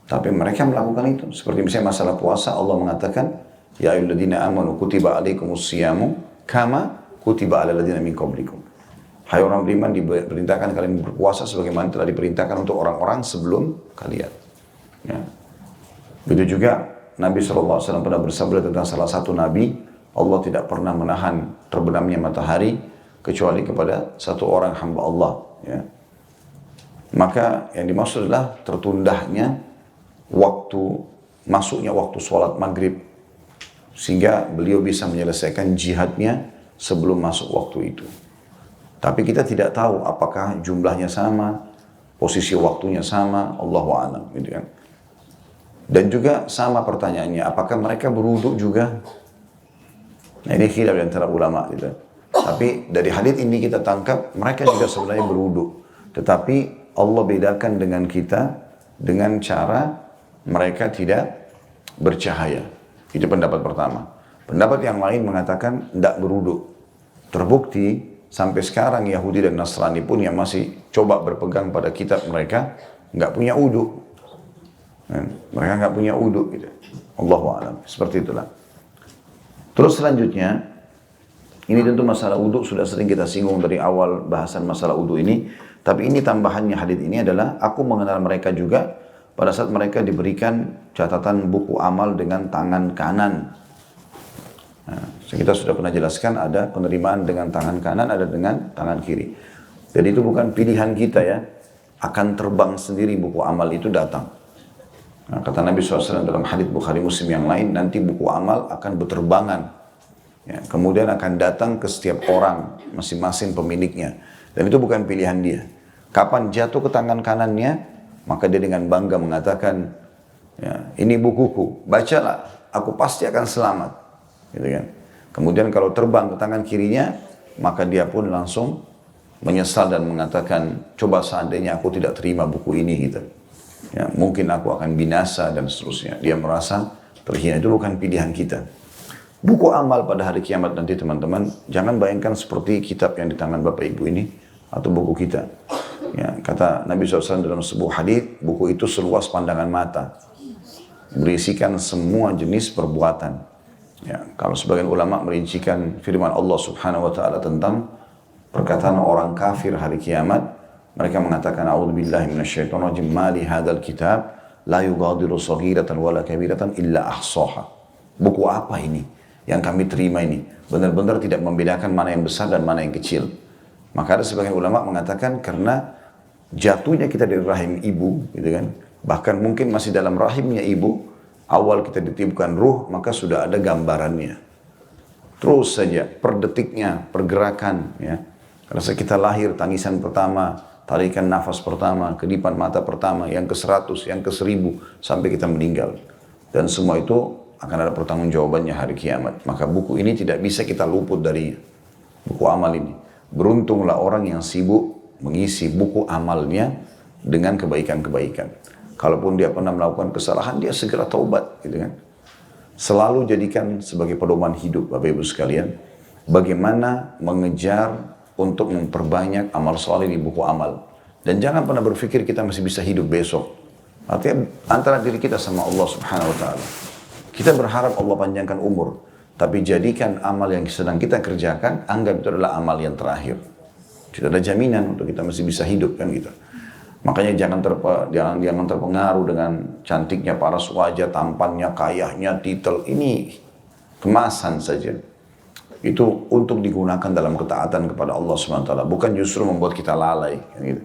Tapi mereka melakukan itu. Seperti misalnya masalah puasa, Allah mengatakan, ya ayyuhalladzina amanu kutiba alaikumus siyamu kama kutiba alal ladzina min qablikum. Hai orang beriman, diperintahkan kalian berpuasa sebagaimana telah diperintahkan untuk orang-orang sebelum kalian. Ya. Begitu juga Nabi SAW pernah bersabda tentang salah satu Nabi, Allah tidak pernah menahan terbenamnya matahari kecuali kepada satu orang hamba Allah. Ya. Maka yang dimaksud adalah tertundahnya masuknya waktu sholat maghrib, sehingga beliau bisa menyelesaikan jihadnya sebelum masuk waktu itu. Tapi kita tidak tahu apakah jumlahnya sama, posisi waktunya sama, Allahu a'lam, gitu kan. Dan juga sama pertanyaannya, apakah mereka berwudu juga? Nah ini khilaf antara ulama gitu. Tapi dari hadits ini kita tangkap mereka juga sebenarnya berwudu. Tetapi Allah bedakan dengan kita dengan cara mereka tidak bercahaya. Itu pendapat pertama. Pendapat yang lain mengatakan tidak berwudu. Terbukti sampai sekarang Yahudi dan Nasrani pun yang masih coba berpegang pada kitab mereka nggak punya wudu. Mereka nggak punya wudu gitu. Allahu a'lam. Seperti itulah. Terus selanjutnya, ini tentu masalah wudu sudah sering kita singgung dari awal bahasan masalah wudu ini. Tapi ini tambahannya hadits ini adalah aku mengenal mereka juga pada saat mereka diberikan catatan buku amal dengan tangan kanan. Nah, kita sudah pernah jelaskan ada penerimaan dengan tangan kanan, ada dengan tangan kiri. Jadi itu bukan pilihan kita ya. Akan terbang sendiri buku amal itu datang. Nah, kata Nabi SAW dalam hadits Bukhari Muslim yang lain, nanti buku amal akan berterbangan. Ya, kemudian akan datang ke setiap orang, masing-masing pemiliknya. Dan itu bukan pilihan dia. Kapan jatuh ke tangan kanannya, maka dia dengan bangga mengatakan, ya, ini bukuku, bacalah, aku pasti akan selamat. Gitu kan. Kemudian kalau terbang ke tangan kirinya, maka dia pun langsung menyesal dan mengatakan, coba seandainya aku tidak terima buku ini gitu. Ya, mungkin aku akan binasa dan seterusnya. Dia merasa terhina. Itu bukan pilihan kita. Buku amal pada hari kiamat nanti teman-teman, jangan bayangkan seperti kitab yang di tangan Bapak Ibu ini atau buku kita. Ya, kata Nabi SAW dalam sebuah hadits, buku itu seluas pandangan mata, berisikan semua jenis perbuatan. Ya, kalau sebagian ulama merincikan firman Allah Subhanahu Wa Taala tentang perkataan orang kafir hari kiamat, mereka mengatakan, "A'udzubillahi minasyaitonirrajim, ma li hadzal kitab la yughadiru shaghiratan wala kabiratan illa ahsaha." Buku apa ini yang kami terima ini? Benar-benar tidak membedakan mana yang besar dan mana yang kecil. Maka ada sebagian ulama mengatakan karena jatuhnya kita dari rahim ibu, gitu kan. Bahkan mungkin masih dalam rahimnya ibu, awal kita ditiupkan ruh, maka sudah ada gambarannya. Terus saja, per detiknya, pergerakan, ya. Karena kita lahir, tangisan pertama, tarikan nafas pertama, kedipan mata pertama, yang ke-100, yang ke-1000, sampai kita meninggal. Dan semua itu akan ada pertanggungjawabannya hari kiamat. Maka buku ini tidak bisa kita luput dari buku amal ini. Beruntunglah orang yang sibuk mengisi buku amalnya dengan kebaikan-kebaikan. Kalaupun dia pernah melakukan kesalahan, dia segera taubat, gitu kan. Selalu jadikan sebagai pedoman hidup, Bapak Ibu sekalian, bagaimana mengejar untuk memperbanyak amal soleh di buku amal. Dan jangan pernah berpikir kita masih bisa hidup besok. Artinya antara diri kita sama Allah Subhanahu Wa Taala. Kita berharap Allah panjangkan umur, tapi jadikan amal yang sedang kita kerjakan, anggap itu adalah amal yang terakhir. Tidak ada jaminan untuk kita masih bisa hidup, kan gitu. Makanya jangan terpengaruh dengan cantiknya paras wajah, tampannya, kayahnya, titel. Ini kemasan saja. Itu untuk digunakan dalam ketaatan kepada Allah SWT. Bukan justru membuat kita lalai. Gitu.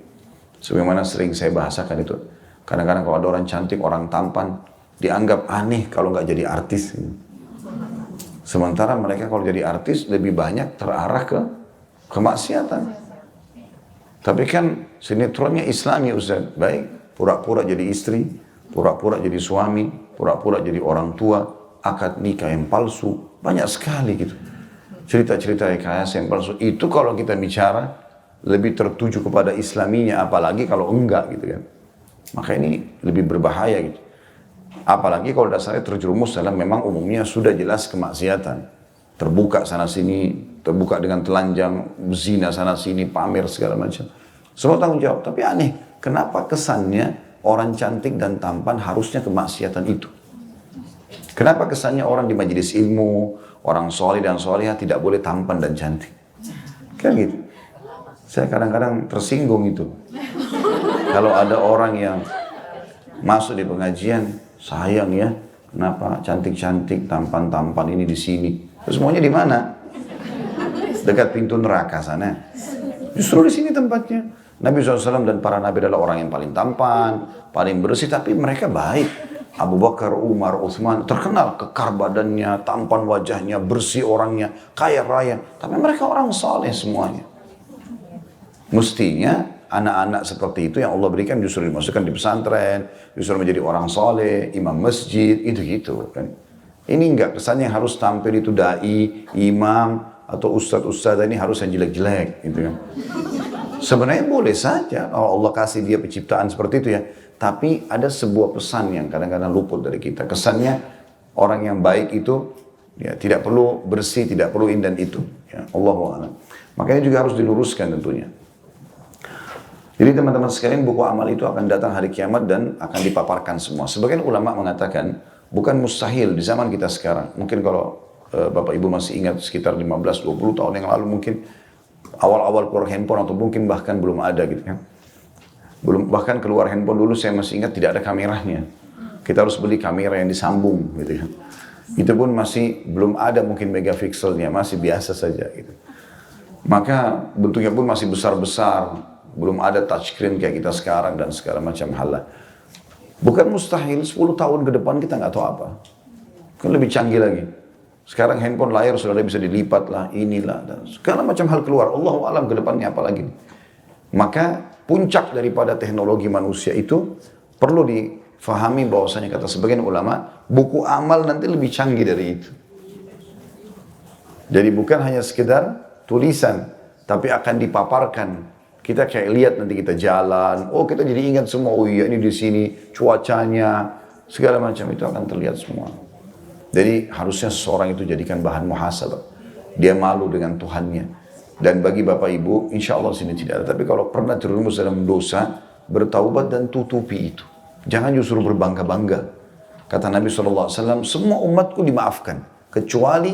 Sebagaimana sering saya bahasakan itu. Kadang-kadang kalau ada orang cantik, orang tampan, dianggap aneh kalau nggak jadi artis. Sementara mereka kalau jadi artis lebih banyak terarah ke kemaksiatan. Tapi kan sinetronnya Islami Ustaz. Baik, pura-pura jadi istri, pura-pura jadi suami, pura-pura jadi orang tua, akad nikah yang palsu, banyak sekali gitu. Cerita-cerita rekayasa yang palsu, itu kalau kita bicara lebih tertuju kepada Islaminya, apalagi kalau enggak gitu kan. Maka ini lebih berbahaya gitu. Apalagi kalau dasarnya terjerumus dalam memang umumnya sudah jelas kemaksiatan. Terbuka sana sini, terbuka dengan telanjang, zina sana sini, pamer segala macam. Semua tanggung jawab. Tapi aneh, kenapa kesannya orang cantik dan tampan harusnya kemaksiatan itu? Kenapa kesannya orang di majelis ilmu, orang soleh dan solehah tidak boleh tampan dan cantik? Kan gitu. Saya kadang-kadang tersinggung itu. Kalau ada orang yang masuk di pengajian, sayang ya, kenapa cantik-cantik, tampan-tampan ini di sini? Semuanya di mana? Dekat pintu neraka sana. Justru di sini tempatnya. Nabi SAW dan para nabi adalah orang yang paling tampan, paling bersih, tapi mereka baik. Abu Bakar, Umar, Utsman terkenal kekar badannya, tampan wajahnya, bersih orangnya, kaya raya. Tapi mereka orang saleh semuanya. Mestinya anak-anak seperti itu yang Allah berikan justru dimasukkan di pesantren, justru menjadi orang saleh, imam masjid, itu gitu kan. Ini enggak, kesannya harus tampil itu dai, imam, atau ustadz-ustadz ini harus yang jelek-jelek gitu kan. Sebenarnya boleh saja kalau Allah kasih dia penciptaan seperti itu ya. Tapi ada sebuah pesan yang kadang-kadang luput dari kita. Kesannya orang yang baik itu ya, tidak perlu bersih, tidak perlu ini dan itu. Ya, Allahu a'lam. Makanya juga harus diluruskan tentunya. Jadi teman-teman sekalian, buku amal itu akan datang hari kiamat dan akan dipaparkan semua. Sebagian ulama mengatakan bukan mustahil di zaman kita sekarang. Mungkin kalau Bapak Ibu masih ingat sekitar 15-20 tahun yang lalu mungkin awal-awal keluar handphone atau mungkin bahkan belum ada gitu kan. Bahkan keluar handphone dulu saya masih ingat tidak ada kameranya. Kita harus beli kamera yang disambung gitu kan. Itu pun masih belum ada mungkin megapikselnya, masih biasa saja gitu. Maka bentuknya pun masih besar-besar, belum ada touchscreen kayak kita sekarang dan segala macam hal lah. Bukan mustahil 10 tahun ke depan kita nggak tahu apa. Kan lebih canggih lagi. Sekarang handphone layar sudah bisa dilipat lah, inilah, dan segala macam hal keluar. Allahu a'lam ke depannya apa lagi. Maka puncak daripada teknologi manusia itu perlu difahami bahwasanya kata sebagian ulama, buku amal nanti lebih canggih dari itu. Jadi bukan hanya sekedar tulisan, tapi akan dipaparkan. Kita kayak lihat nanti kita jalan, oh kita jadi ingat semua, oh iya ini di sini, cuacanya, segala macam itu akan terlihat semua. Jadi harusnya seseorang itu jadikan bahan muhasabah. Dia malu dengan Tuhannya. Dan bagi Bapak Ibu, insya Allah sini tidak ada. Tapi kalau pernah terjerumus dalam dosa, bertaubat dan tutupi itu. Jangan justru berbangga-bangga. Kata Nabi SAW, semua umatku dimaafkan. Kecuali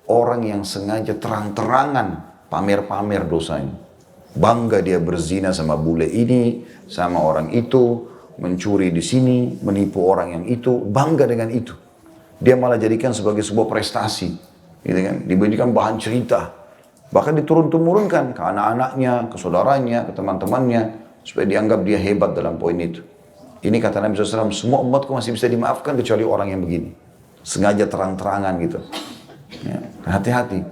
orang yang sengaja terang-terangan pamer-pamer dosanya. Bangga dia berzina sama bule ini, sama orang itu, mencuri di sini, menipu orang yang itu, bangga dengan itu. Dia malah jadikan sebagai sebuah prestasi, gitu kan? Diberikan bahan cerita, bahkan diturun-temurunkan ke anak-anaknya, ke saudaranya, ke teman-temannya, supaya dianggap dia hebat dalam poin itu. Ini kata Nabi SAW, semua umatku masih bisa dimaafkan kecuali orang yang begini. Sengaja terang-terangan gitu. Ya, hati-hati.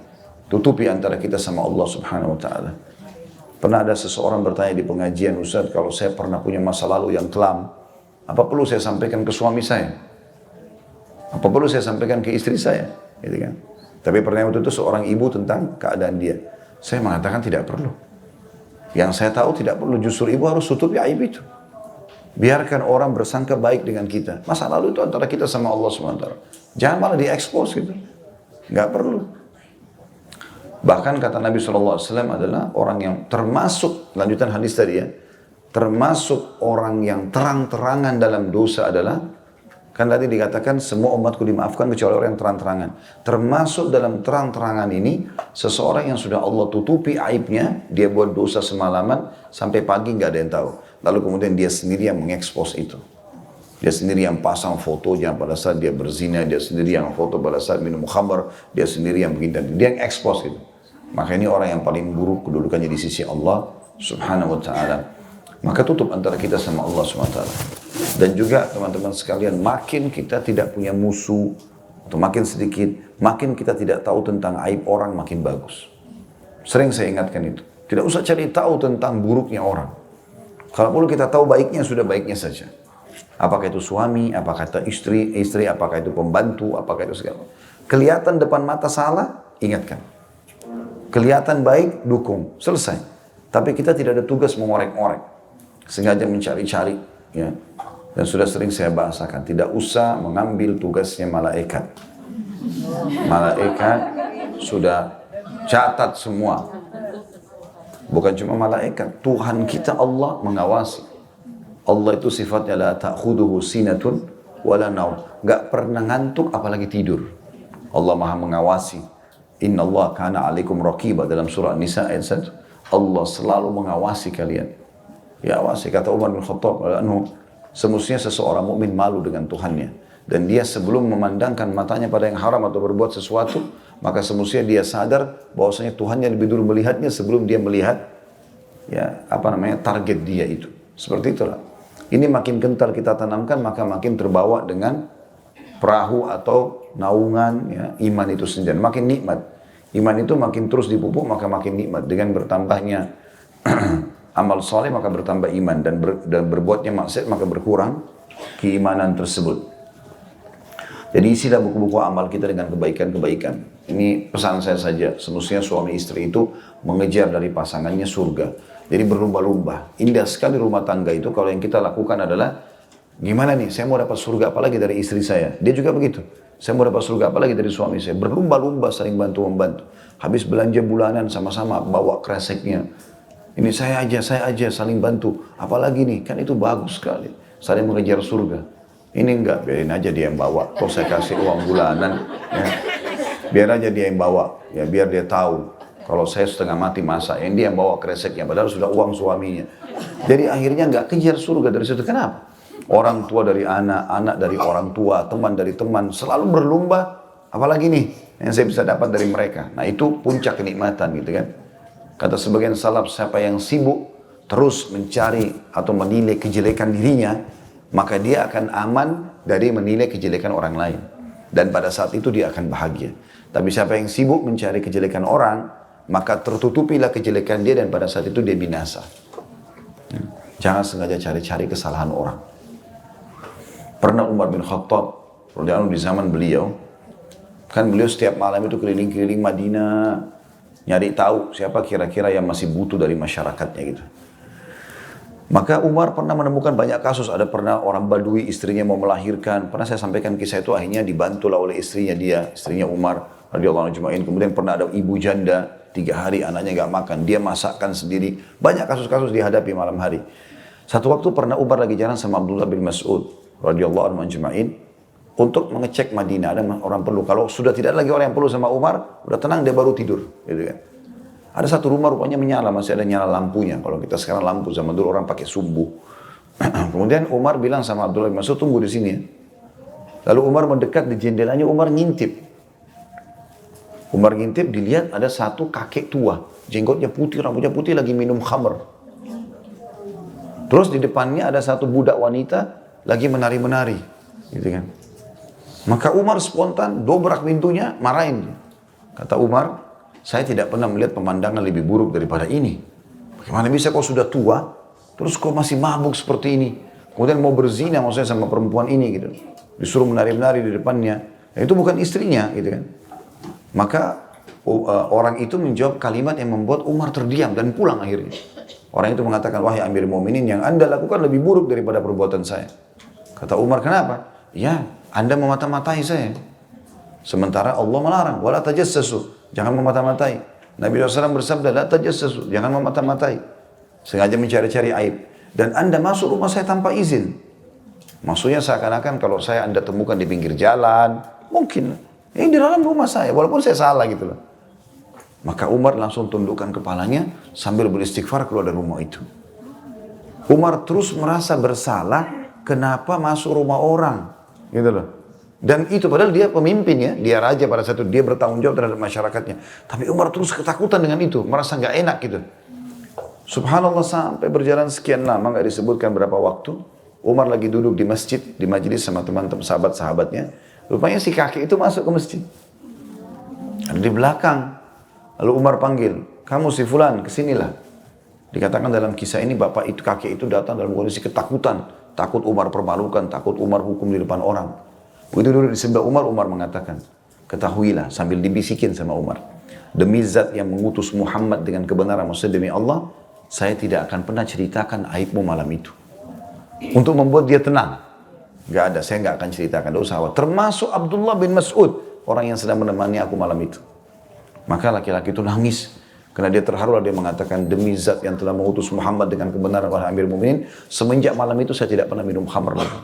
Tutupi antara kita sama Allah Subhanahu wa ta'ala. Pernah ada seseorang bertanya di pengajian, Ustaz, kalau saya pernah punya masa lalu yang kelam, apa perlu saya sampaikan ke suami saya? Apa perlu saya sampaikan ke istri saya? Gitu kan. Tapi pertanyaan itu seorang ibu tentang keadaan dia. Saya mengatakan tidak perlu. Yang saya tahu tidak perlu, justru ibu harus tutupi aib itu. Biarkan orang bersangka baik dengan kita. Masa lalu itu antara kita sama Allah SWT. Jangan malah diekspos gitu. Nggak perlu. Bahkan kata Nabi SAW adalah orang yang termasuk, lanjutan hadis tadi ya, termasuk orang yang terang-terangan dalam dosa adalah, kan tadi dikatakan semua umatku dimaafkan kecuali orang yang terang-terangan. Termasuk dalam terang-terangan ini, seseorang yang sudah Allah tutupi aibnya, dia buat dosa semalaman, sampai pagi nggak ada yang tahu. Lalu kemudian dia sendiri yang mengekspos itu. Dia sendiri yang pasang fotonya pada saat dia berzina, dia sendiri yang foto pada saat minum khamar, dia sendiri yang begini, dia yang ekspos itu. Maka ini orang yang paling buruk kedudukannya di sisi Allah Subhanahu wa ta'ala. Maka tutup antara kita sama Allah Subhanahu wa ta'ala. Dan juga teman-teman sekalian, makin kita tidak punya musuh, atau makin sedikit, makin kita tidak tahu tentang aib orang, makin bagus. Sering saya ingatkan itu. Tidak usah cari tahu tentang buruknya orang. Kalau perlu kita tahu baiknya, sudah baiknya saja. Apakah itu suami, apakah itu istri, apakah itu pembantu, apakah itu segala. Kelihatan depan mata salah, ingatkan. Kelihatan baik, dukung, selesai. Tapi kita tidak ada tugas mengorek-orek, sengaja mencari-cari, ya. Dan sudah sering saya bahasakan, tidak usah mengambil tugasnya malaikat. Malaikat sudah catat semua. Bukan cuma malaikat, Tuhan kita Allah mengawasi. Allah itu sifatnya la ta'khuduhu sinatun wala naum. Enggak pernah ngantuk apalagi tidur. Allah Maha mengawasi. Inna Allah kana alaikum raqiba dalam surah Nisa ayat 1. Allah selalu mengawasi kalian. Ya awasi, kata Umar bin Khattab, semestinya seseorang mukmin malu dengan Tuhannya. Dan dia sebelum memandangkan matanya pada yang haram atau berbuat sesuatu, maka semestinya dia sadar bahwasanya Tuhannya lebih dulu melihatnya sebelum dia melihat target dia itu. Seperti itulah. Ini makin kental kita tanamkan, maka makin terbawa dengan perahu atau naungan ya, iman itu sendiri. Makin nikmat. Iman itu makin terus dipupuk, maka makin nikmat. Dengan bertambahnya amal soleh, maka bertambah iman. Dan berbuatnya maksiat, maka berkurang keimanan tersebut. Jadi isilah buku-buku amal kita dengan kebaikan-kebaikan. Ini pesan saya saja. Semestinya suami istri itu mengejar dari pasangannya surga. Jadi berlumba-lumba. Indah sekali rumah tangga itu kalau yang kita lakukan adalah, gimana nih, saya mau dapat surga apalagi dari istri saya. Dia juga begitu. Saya mau dapat surga apalagi dari suami saya. Berlumba-lumba saling bantu-membantu. Habis belanja bulanan sama-sama bawa kreseknya. Ini saya aja saling bantu. Apalagi nih, kan itu bagus sekali. Saling mengejar surga. Ini enggak, biarin aja dia yang bawa. Kalau saya kasih uang bulanan, ya, biar aja dia yang bawa. Ya, biar dia tahu. Kalau saya setengah mati masa, yang dia yang bawa kreseknya. Padahal sudah uang suaminya. Jadi akhirnya enggak kejar surga dari situ. Kenapa? Orang tua dari anak, anak dari orang tua, teman dari teman, selalu berlomba, apalagi nih yang saya bisa dapat dari mereka. Nah itu puncak kenikmatan gitu kan. Kata sebagian salaf, siapa yang sibuk terus mencari atau menilai kejelekan dirinya, maka dia akan aman dari menilai kejelekan orang lain. Dan pada saat itu dia akan bahagia. Tapi siapa yang sibuk mencari kejelekan orang, maka tertutupilah kejelekan dia dan pada saat itu dia binasa. Jangan sengaja cari-cari kesalahan orang. Pernah Umar bin Khattab, di zaman beliau, kan beliau setiap malam itu keliling-keliling Madinah, nyari tahu siapa kira-kira yang masih butuh dari masyarakatnya gitu. Maka Umar pernah menemukan banyak kasus, ada pernah orang Badui istrinya mau melahirkan, pernah saya sampaikan kisah itu, akhirnya dibantulah oleh istrinya dia, istrinya Umar radhiyallahu anhu ajma'in. Kemudian pernah ada ibu janda, 3 hari anaknya gak makan, dia masakkan sendiri, banyak kasus-kasus dihadapi malam hari. Satu waktu pernah Umar lagi jalan sama Abdullah bin Mas'ud radhiyallahu anhu ajma'in untuk mengecek Madinah, ada orang perlu. Kalau sudah tidak lagi orang yang perlu sama Umar, udah tenang dia baru tidur, gitu kan. Ada satu rumah rupanya menyala, masih ada nyala lampunya. Kalau kita sekarang lampu, zaman dulu orang pakai sumbu. Kemudian Umar bilang sama Abdullah bin Mas'ud, tunggu di sini ya. Lalu Umar mendekat di jendelanya, Umar ngintip. Umar ngintip, dilihat ada satu kakek tua, jenggotnya putih, rambutnya putih, lagi minum khamr. Terus di depannya ada satu budak wanita lagi menari-menari, gitu kan. Maka Umar spontan dobrak pintunya, marahin dia. Kata Umar, saya tidak pernah melihat pemandangan lebih buruk daripada ini. Bagaimana bisa kau sudah tua, terus kau masih mabuk seperti ini? Kemudian mau berzina maksudnya sama perempuan ini gitu. Disuruh menari-menari di depannya. Ya, itu bukan istrinya gitu kan. Maka orang itu menjawab kalimat yang membuat Umar terdiam dan pulang akhirnya. Orang itu mengatakan, wahai Amir Mu'minin, yang anda lakukan lebih buruk daripada perbuatan saya. Kata Umar, kenapa? Ya, anda memata-matai saya. Sementara Allah melarang, wala tajassasu, jangan memata-matai. Nabi SAW bersabda, la tajassasu, jangan memata-matai. Sengaja mencari-cari aib. Dan anda masuk rumah saya tanpa izin. Maksudnya seakan-akan kalau anda temukan di pinggir jalan, mungkin. Ini di dalam rumah saya, walaupun saya salah gitu loh. Maka Umar langsung tundukkan kepalanya sambil beristighfar keluar dari rumah itu. Umar terus merasa bersalah, kenapa masuk rumah orang, gitu loh. Dan itu padahal dia pemimpin ya, dia raja pada saat itu, dia bertanggung jawab terhadap masyarakatnya. Tapi Umar terus ketakutan dengan itu, merasa nggak enak gitu. Subhanallah, sampai berjalan sekian lama, nggak disebutkan berapa waktu. Umar lagi duduk di masjid, di majelis sama teman-teman sahabat-sahabatnya. Rupanya si kakek itu masuk ke masjid. Ada di belakang. Lalu Umar panggil, kamu si fulan, kesinilah. Dikatakan dalam kisah ini, bapak itu, kakek itu datang dalam kondisi ketakutan. Takut Umar permalukan, takut Umar hukum di depan orang. Begitu duduk di sebelah Umar, Umar mengatakan, ketahuilah sambil dibisikin sama Umar. Demi zat yang mengutus Muhammad dengan kebenaran, maksudnya demi Allah, saya tidak akan pernah ceritakan aibmu malam itu. Untuk membuat dia tenang. Gak ada, saya gak akan ceritakan, gak usah. Termasuk Abdullah bin Mas'ud, orang yang sedang menemani aku malam itu. Maka laki-laki itu nangis. Karena dia terharu, dia mengatakan, demi zat yang telah mengutus Muhammad dengan kebenaran wahai Amir Mu'minin, semenjak malam itu saya tidak pernah minum khamr lagi.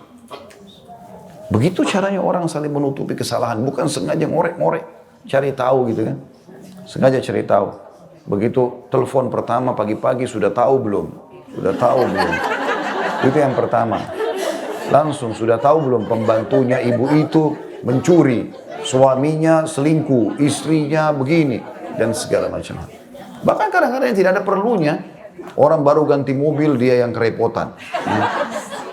Begitu caranya orang saling menutupi kesalahan, bukan sengaja ngorek-ngorek, cari tahu gitu kan. Sengaja cari tahu. Begitu telepon pertama pagi-pagi, sudah tahu belum? Sudah tahu belum? Itu yang pertama. Langsung sudah tahu belum pembantunya ibu itu mencuri, suaminya selingkuh, istrinya begini, dan segala macam. Bahkan kadang-kadang yang tidak ada perlunya, orang baru ganti mobil, dia yang kerepotan.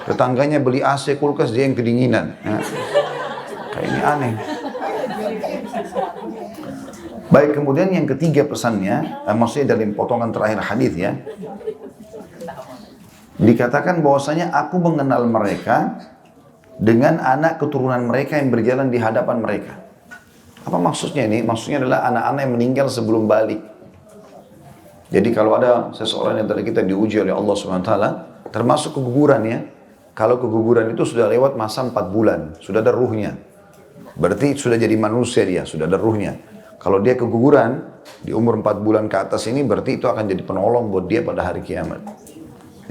Tetangganya beli AC kulkas, dia yang kedinginan. Kayak ini aneh. Baik, kemudian yang ketiga pesannya, maksudnya dalam potongan terakhir hadis ya, dikatakan bahwasanya aku mengenal mereka dengan anak keturunan mereka yang berjalan di hadapan mereka. Apa maksudnya ini? Maksudnya adalah anak-anak yang meninggal sebelum balik. Jadi kalau ada seseorang yang tadi kita diuji oleh Allah SWT, termasuk keguguran ya. Kalau keguguran itu sudah lewat masa 4 bulan, sudah ada ruhnya. Berarti sudah jadi manusia dia, sudah ada ruhnya. Kalau dia keguguran di umur 4 bulan ke atas ini, berarti itu akan jadi penolong buat dia pada hari kiamat.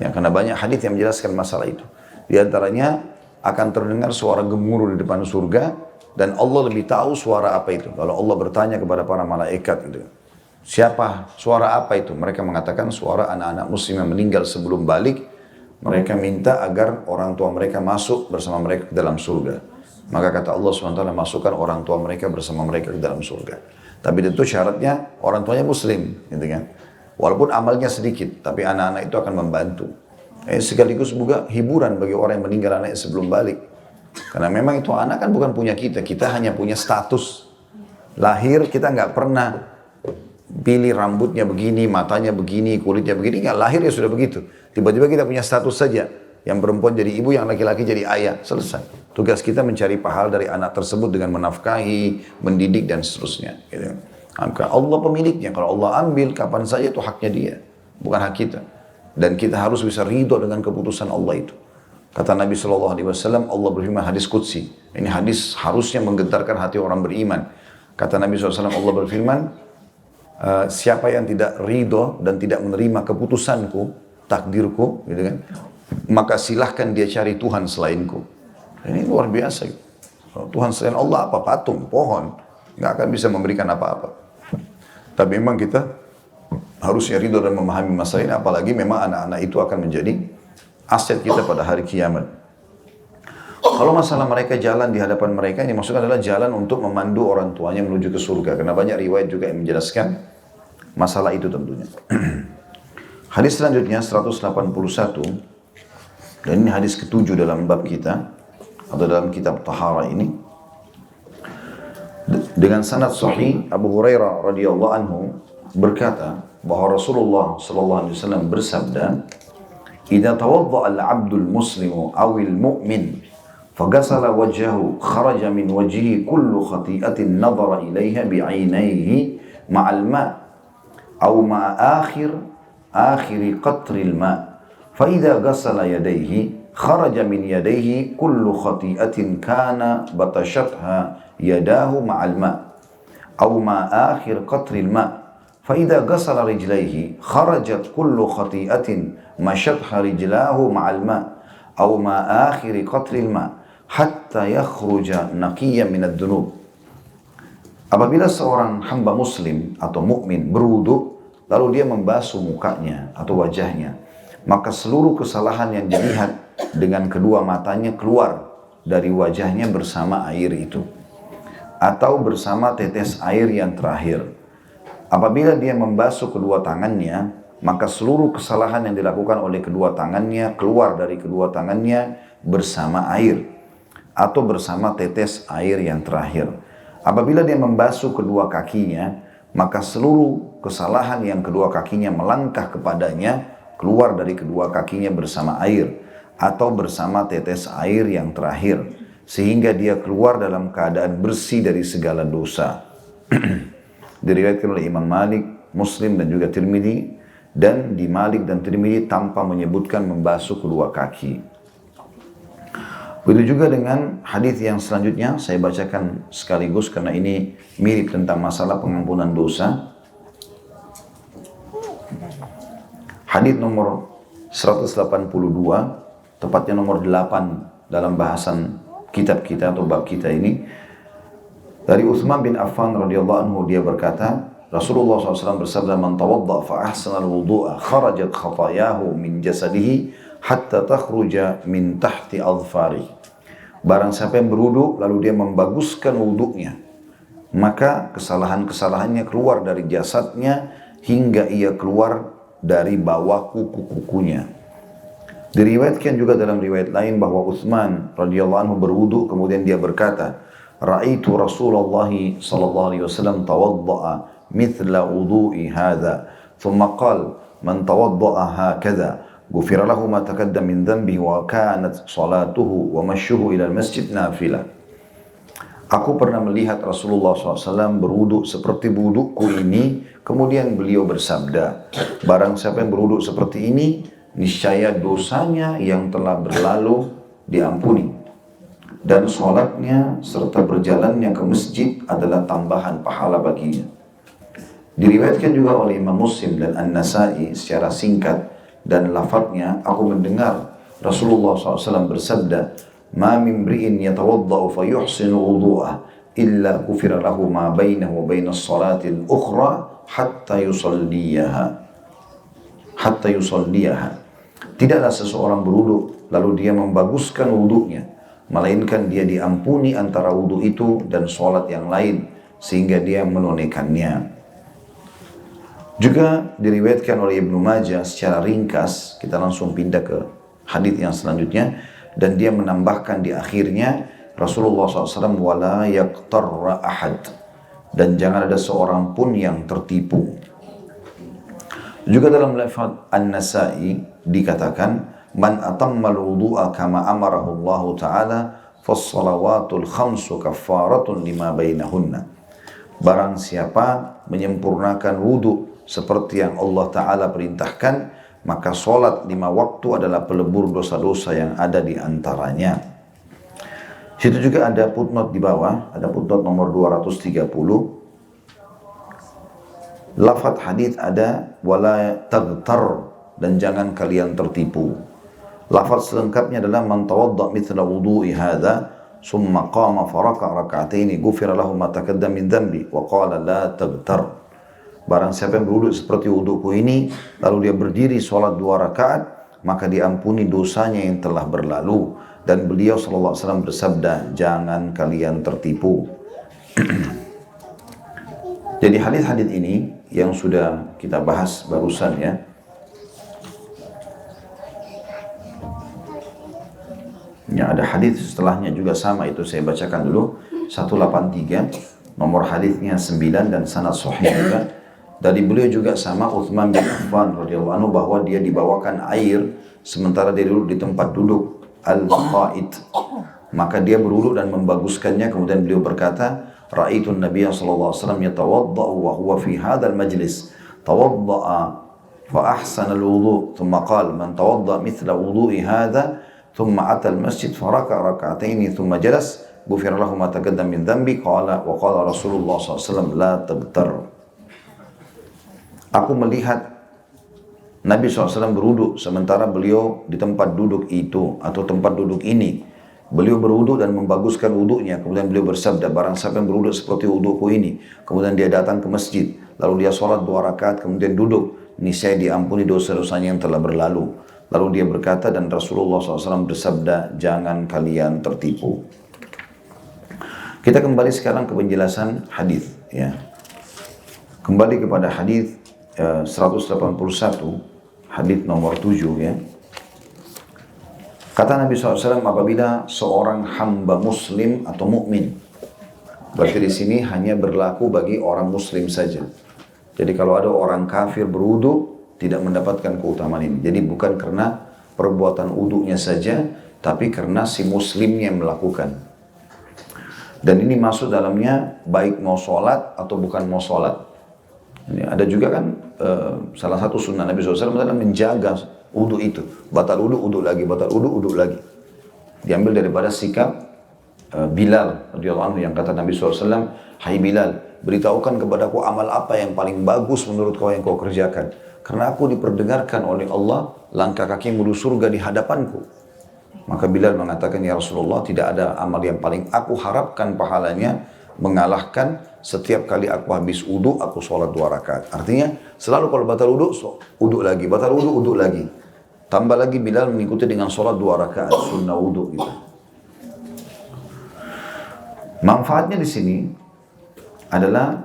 Ya, karena banyak hadis yang menjelaskan masalah itu. Di antaranya akan terdengar suara gemuruh di depan surga, dan Allah lebih tahu suara apa itu. Kalau Allah bertanya kepada para malaikat itu, siapa suara apa itu? Mereka mengatakan suara anak-anak muslim yang meninggal sebelum balik. Mereka minta agar orang tua mereka masuk bersama mereka ke dalam surga. Maka kata Allah SWT, masukkan orang tua mereka bersama mereka ke dalam surga. Tapi tentu syaratnya orang tuanya muslim, gitu kan. Walaupun amalnya sedikit, tapi anak-anak itu akan membantu. Sekaligus juga hiburan bagi orang yang meninggal anaknya sebelum balik. Karena memang itu anak kan bukan punya kita, kita hanya punya status. Lahir kita nggak pernah pilih rambutnya begini, matanya begini, kulitnya begini, nggak, lahir ya sudah begitu. Tiba-tiba kita punya status saja. Yang perempuan jadi ibu, yang laki-laki jadi ayah. Selesai. Tugas kita mencari pahala dari anak tersebut dengan menafkahi, mendidik, dan seterusnya. Gitu. Maka Allah pemiliknya. Kalau Allah ambil, kapan saja itu haknya dia. Bukan hak kita. Dan kita harus bisa ridho dengan keputusan Allah itu. Kata Nabi SAW, Allah berfirman hadis Qudsi. Ini hadis harusnya menggetarkan hati orang beriman. Kata Nabi SAW, Allah berfirman, siapa yang tidak ridho dan tidak menerima keputusanku, takdirku, gitu kan, maka silahkan dia cari Tuhan selainku. Ini luar biasa. Tuhan selain Allah apa? Patung, pohon, nggak akan bisa memberikan apa-apa. Tapi memang kita harusnya ridho dan memahami masalah ini, apalagi memang anak-anak itu akan menjadi aset kita pada hari kiamat. Kalau masalah mereka jalan di hadapan mereka, ini maksudnya adalah jalan untuk memandu orang tuanya menuju ke surga. Karena banyak riwayat juga yang menjelaskan masalah itu tentunya. Hadis selanjutnya 181, Dan ini hadis ketujuh dalam bab kita atau dalam kitab Tahara ini. Dengan sanad sahih, Abu Hurairah radhiyallahu anhu berkata bahwa Rasulullah sallallahu alaihi wasallam bersabda, "Idza tawadda'a al-'abdul muslimu awil mu'min faghasala wajhahu kharaja min wajhihi kullu khati'atin nadhara ilaiha bi'ainaihi ma'al ma' aw ma'a akhiri qatril ma' fa idza ghasala yadayhi kharaja min yadayhi kullu khati'atin kana batashatha yadahu ma'al ma' aw ma'a akhir qatril ma' fa idza ghasala rijlaihi kharajat kullu khati'atin mashatha rijlahu ma'al ma' aw ma'a akhir qatril ma' hatta yakhruja naqiyyan minad dunub." Apabila seorang hamba muslim atau mukmin berwudu lalu dia membasuh mukanya atau wajahnya, maka seluruh kesalahan yang dilihat dengan kedua matanya keluar dari wajahnya bersama air itu atau bersama tetes air yang terakhir. Apabila dia membasuh kedua tangannya, maka seluruh kesalahan yang dilakukan oleh kedua tangannya keluar dari kedua tangannya bersama air atau bersama tetes air yang terakhir. Apabila dia membasuh kedua kakinya, maka seluruh kesalahan yang kedua kakinya melangkah kepadanya keluar dari kedua kakinya bersama air atau bersama tetes air yang terakhir, sehingga dia keluar dalam keadaan bersih dari segala dosa. Diriwayatkan oleh Imam Malik, Muslim dan juga Tirmidzi, dan di Malik dan Tirmidzi tanpa menyebutkan membasuh kedua kaki. Begitu juga dengan hadis yang selanjutnya, saya bacakan sekaligus karena ini mirip tentang masalah pengampunan dosa. Hadis nomor 182, tepatnya nomor 8 dalam bahasan kitab kita atau bab kita ini. Dari Utsman bin Affan radhiyallahu anhu, dia berkata, Rasulullah SAW bersabda, "Man tawadda fa ahsana al-wudu'a kharajat khatayahu min jasadihi hatta takhruja min tahti adfari." Barang siapa yang berwudu lalu dia membaguskan wudunya, maka kesalahan-kesalahannya keluar dari jasadnya hingga ia keluar dari bawah kuku-kukunya. Diriwayatkan juga dalam riwayat lain bahwa Utsman radhiyallahu anhu berwudu kemudian dia berkata, "Ra'aitu Rasulullah sallallahu alaihi wasallam tawadda'a mithla wudu'i hadha, thumma qala man tawadda'a hakadha ghufira lahu ma taqaddama min dhanbihi wa kanat salatuhu wa masyuhu ila al-masjid nafilah." Aku pernah melihat Rasulullah SAW berwudu seperti wuduku ini, kemudian beliau bersabda, barang siapa yang berwudu seperti ini, niscaya dosanya yang telah berlalu diampuni, dan sholatnya serta berjalannya ke masjid adalah tambahan pahala baginya. Diriwayatkan juga oleh Imam Muslim dan An-Nasai secara singkat dan lafadznya, aku mendengar Rasulullah SAW bersabda, "Ma min mri'in yatawadda'u fa yuhsinu wudu'ah illa ghufira lahu ma bainahu wa bainas salati al-ukhra hatta yusalliyaha." Tidaklah seseorang berwudu lalu dia membaguskan wudunya, melainkan dia diampuni antara wudu itu dan salat yang lain sehingga dia menunaikannya. Juga diriwayatkan oleh Ibnu Majah secara ringkas, kita langsung pindah ke hadis yang selanjutnya, dan dia menambahkan di akhirnya Rasulullah SAW, "Wala yaqtarra ahad," dan jangan ada seorang pun yang tertipu. Juga dalam lafaz An-Nasai dikatakan, "Man atammal wudu'a kama amarahu Allah Ta'ala fas-salawatul khamsu kaffaratun lima bainahunna." Barang siapa menyempurnakan wudu seperti yang Allah Ta'ala perintahkan, maka sholat 5 waktu adalah pelebur dosa-dosa yang ada di antaranya. Situ juga ada footnote di bawah, ada footnote nomor 230. Lafaz hadis ada wala taghtar, dan jangan kalian tertipu. Lafaz selengkapnya adalah man tawadda mithla wudu'i hadha summa qama faraka rak'ataini ghufira lahu ma taqaddama min dhanbi wa qala la taghtar. Barang siapa yang berwudu seperti wuduku ini, lalu dia berdiri sholat 2 rakaat, maka diampuni dosanya yang telah berlalu. Dan beliau SAW bersabda, jangan kalian tertipu. Jadi hadis-hadis ini yang sudah kita bahas barusan ya, Ya, ada hadis setelahnya juga sama, itu saya bacakan dulu. 183, nomor hadisnya 9 dan sanad sahih juga. Dari beliau juga sama, Utsman bin Affan radhiyallahu anhu, bahwa dia dibawakan air sementara dia duduk di tempat duduk al-qa'id. Maka dia berwudu dan membaguskannya. Kemudian beliau berkata, Ra'aitun Nabiya sallallahu alaihi wasallam yatawadda'u wa huwa fi hadzal majlis. Tawadda'a fa ahsana al-wudu', thumma qala man tawadda'a mithla wudu'i hadha, thumma ata al-masjid fa raka'a rak'ataini thumma jalas, ghufira lahu ma taqaddama min dhanbi. Qala wa qala Rasulullah sallallahu alaihi wasallam la tabtar. Aku melihat Nabi SAW berwudu sementara beliau di tempat duduk itu atau tempat duduk ini. Beliau berwudu dan membaguskan wudunya. Kemudian beliau bersabda, barang siapa yang berwudu seperti wuduku ini, kemudian dia datang ke masjid, lalu dia sholat 2 rakaat, kemudian duduk, niscaya diampuni dosa-dosanya yang telah berlalu. Lalu dia berkata, dan Rasulullah SAW bersabda, jangan kalian tertipu. Kita kembali sekarang ke penjelasan hadis. Ya. Kembali kepada hadis 181, hadis nomor 7 ya. Kata Nabi SAW, apabila seorang hamba muslim atau mukmin, berarti di sini hanya berlaku bagi orang muslim saja. Jadi kalau ada orang kafir berwudu, tidak mendapatkan keutamaan ini. Jadi bukan karena perbuatan wudunya saja, tapi karena si muslimnya yang melakukan. Dan ini masuk dalamnya baik mau sholat atau bukan mau sholat. Ini ada juga kan salah satu sunnah Nabi SAW adalah menjaga wudu itu. Batal wudu, wudu lagi, batal wudu, wudu lagi. Diambil daripada sikap Bilal radhiyallahu anhu yang kata Nabi SAW, hai Bilal, beritahukan kepadaku amal apa yang paling bagus menurut kau yang kau kerjakan. Karena aku diperdengarkan oleh Allah langkah kaki menuju surga di hadapanku. Maka Bilal mengatakan, ya Rasulullah, tidak ada amal yang paling aku harapkan pahalanya mengalahkan setiap kali aku habis wudu, aku sholat 2 rakaat. Artinya, selalu kalau batal wudu, wudu lagi. Batal wudu, wudu lagi. Tambah lagi Bilal mengikuti dengan sholat 2 rakaat, sunnah wudu gitu. Manfaatnya di sini adalah,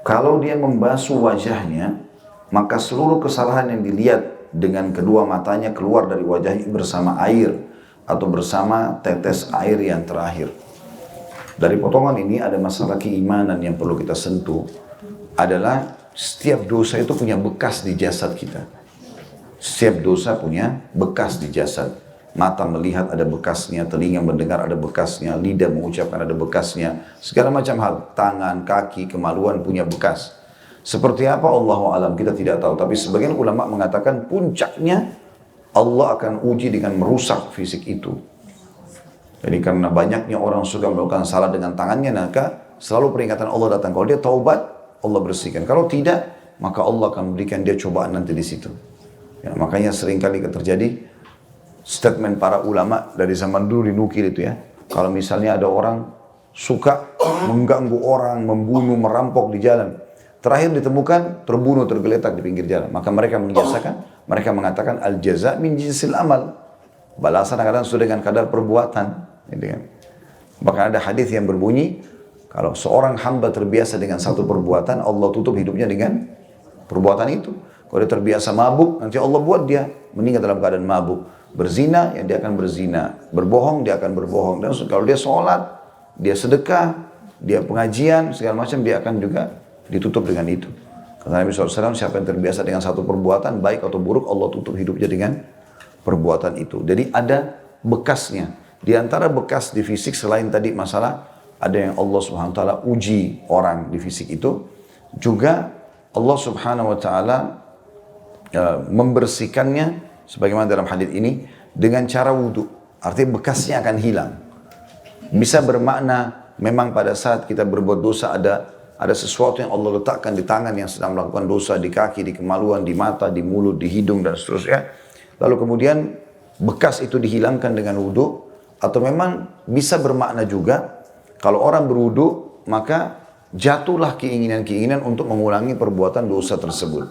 kalau dia membasuh wajahnya, maka seluruh kesalahan yang dilihat dengan kedua matanya keluar dari wajahnya bersama air, atau bersama tetes air yang terakhir. Dari potongan ini ada masalah keimanan yang perlu kita sentuh. Adalah setiap dosa itu punya bekas di jasad kita. Setiap dosa punya bekas di jasad. Mata melihat ada bekasnya, telinga mendengar ada bekasnya, lidah mengucapkan ada bekasnya. Segala macam hal, tangan, kaki, kemaluan punya bekas. Seperti apa Allahu a'lam, kita tidak tahu. Tapi sebagian ulama mengatakan puncaknya Allah akan uji dengan merusak fisik itu. Jadi karena banyaknya orang suka melakukan salah dengan tangannya, maka selalu peringatan Allah datang. Kalau dia taubat, Allah bersihkan. Kalau tidak, maka Allah akan berikan dia cobaan nanti di situ. Ya, makanya seringkali terjadi statement para ulama dari zaman dulu dinukil itu ya. Kalau misalnya ada orang suka mengganggu orang, membunuh, merampok di jalan, terakhir ditemukan terbunuh, tergeletak di pinggir jalan. Maka mereka menjazakan, mereka mengatakan al-jaza min jinsil amal. Balasan kadang sesuai dengan kadar perbuatan. Bahkan ada hadis yang berbunyi, kalau seorang hamba terbiasa dengan satu perbuatan, Allah tutup hidupnya dengan perbuatan itu. Kalau dia terbiasa mabuk, nanti Allah buat dia meninggal dalam keadaan mabuk. Berzina, ya dia akan berzina. Berbohong, dia akan berbohong. Dan kalau dia sholat, dia sedekah, dia pengajian, segala macam, dia akan juga ditutup dengan itu. Kata Nabi SAW, siapa yang terbiasa dengan satu perbuatan, baik atau buruk, Allah tutup hidupnya dengan perbuatan itu. Jadi ada bekasnya. Di antara bekas di fisik selain tadi masalah ada yang Allah Subhanahu wa taala uji orang di fisik itu, juga Allah Subhanahu wa taala membersihkannya sebagaimana dalam hadis ini dengan cara wudu. Artinya bekasnya akan hilang. Bisa bermakna memang pada saat kita berbuat dosa ada sesuatu yang Allah letakkan di tangan yang sedang melakukan dosa, di kaki, di kemaluan, di mata, di mulut, di hidung dan seterusnya. Lalu kemudian bekas itu dihilangkan dengan wudu. Atau memang bisa bermakna juga, kalau orang berwudu, maka jatuhlah keinginan-keinginan untuk mengulangi perbuatan dosa tersebut.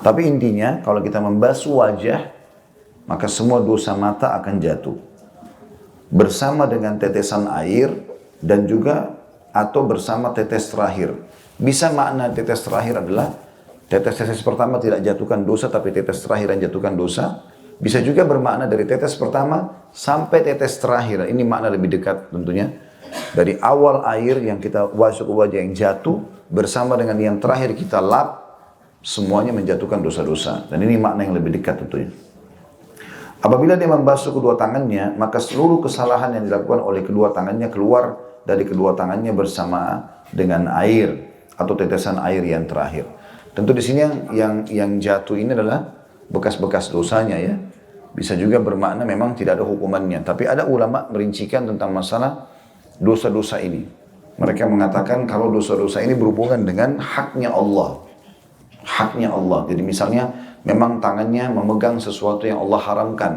Tapi intinya, kalau kita membasuh wajah, maka semua dosa mata akan jatuh. Bersama dengan tetesan air, dan juga, atau bersama tetes terakhir. Bisa makna tetes terakhir adalah, tetes-tetes pertama tidak jatuhkan dosa, tapi tetes terakhir yang jatuhkan dosa. Bisa juga bermakna dari tetes pertama sampai tetes terakhir. Ini makna lebih dekat tentunya. Dari awal air yang kita masuk ke wajah yang jatuh bersama dengan yang terakhir kita lap, semuanya menjatuhkan dosa-dosa. Dan ini makna yang lebih dekat tentunya. Apabila dia membasuh kedua tangannya, maka seluruh kesalahan yang dilakukan oleh kedua tangannya keluar dari kedua tangannya bersama dengan air atau tetesan air yang terakhir. Tentu di sini yang jatuh ini adalah bekas-bekas dosanya ya. Bisa juga bermakna memang tidak ada hukumannya. Tapi ada ulama merincikan tentang masalah dosa-dosa ini. Mereka mengatakan kalau dosa-dosa ini berhubungan dengan haknya Allah. Haknya Allah. Jadi misalnya memang tangannya memegang sesuatu yang Allah haramkan.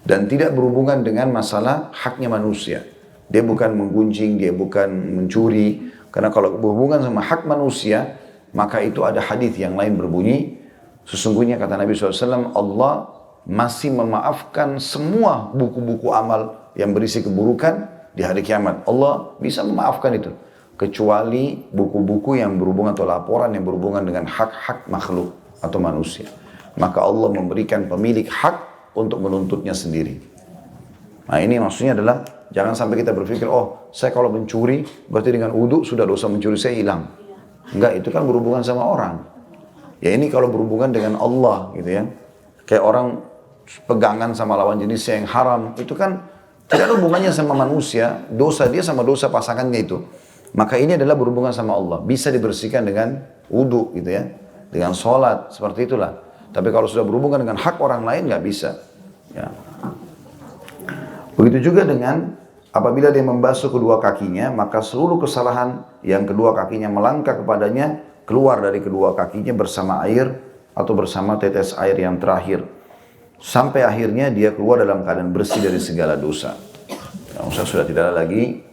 Dan tidak berhubungan dengan masalah haknya manusia. Dia bukan menggunjing, dia bukan mencuri. Karena kalau berhubungan sama hak manusia, maka itu ada hadis yang lain berbunyi, sesungguhnya kata Nabi SAW, Allah masih memaafkan semua buku-buku amal yang berisi keburukan di hari kiamat. Allah bisa memaafkan itu. Kecuali buku-buku yang berhubungan atau laporan yang berhubungan dengan hak-hak makhluk atau manusia. Maka Allah memberikan pemilik hak untuk menuntutnya sendiri. Nah ini maksudnya adalah, jangan sampai kita berpikir, oh saya kalau mencuri, berarti dengan wudu sudah dosa mencuri saya hilang. Enggak, itu kan berhubungan sama orang. Ya ini kalau berhubungan dengan Allah gitu ya. Kayak orang pegangan sama lawan jenisnya yang haram, itu kan tidak ada hubungannya sama manusia, dosa dia sama dosa pasangannya itu. Maka ini adalah berhubungan sama Allah. Bisa dibersihkan dengan wudu gitu ya. Dengan sholat, seperti itulah. Tapi kalau sudah berhubungan dengan hak orang lain, nggak bisa. Ya. Begitu juga dengan apabila dia membasuh kedua kakinya, maka seluruh kesalahan yang kedua kakinya melangkah kepadanya, keluar dari kedua kakinya bersama air atau bersama tetes air yang terakhir. Sampai akhirnya dia keluar dalam keadaan bersih dari segala dosa. Sudah tidak ada lagi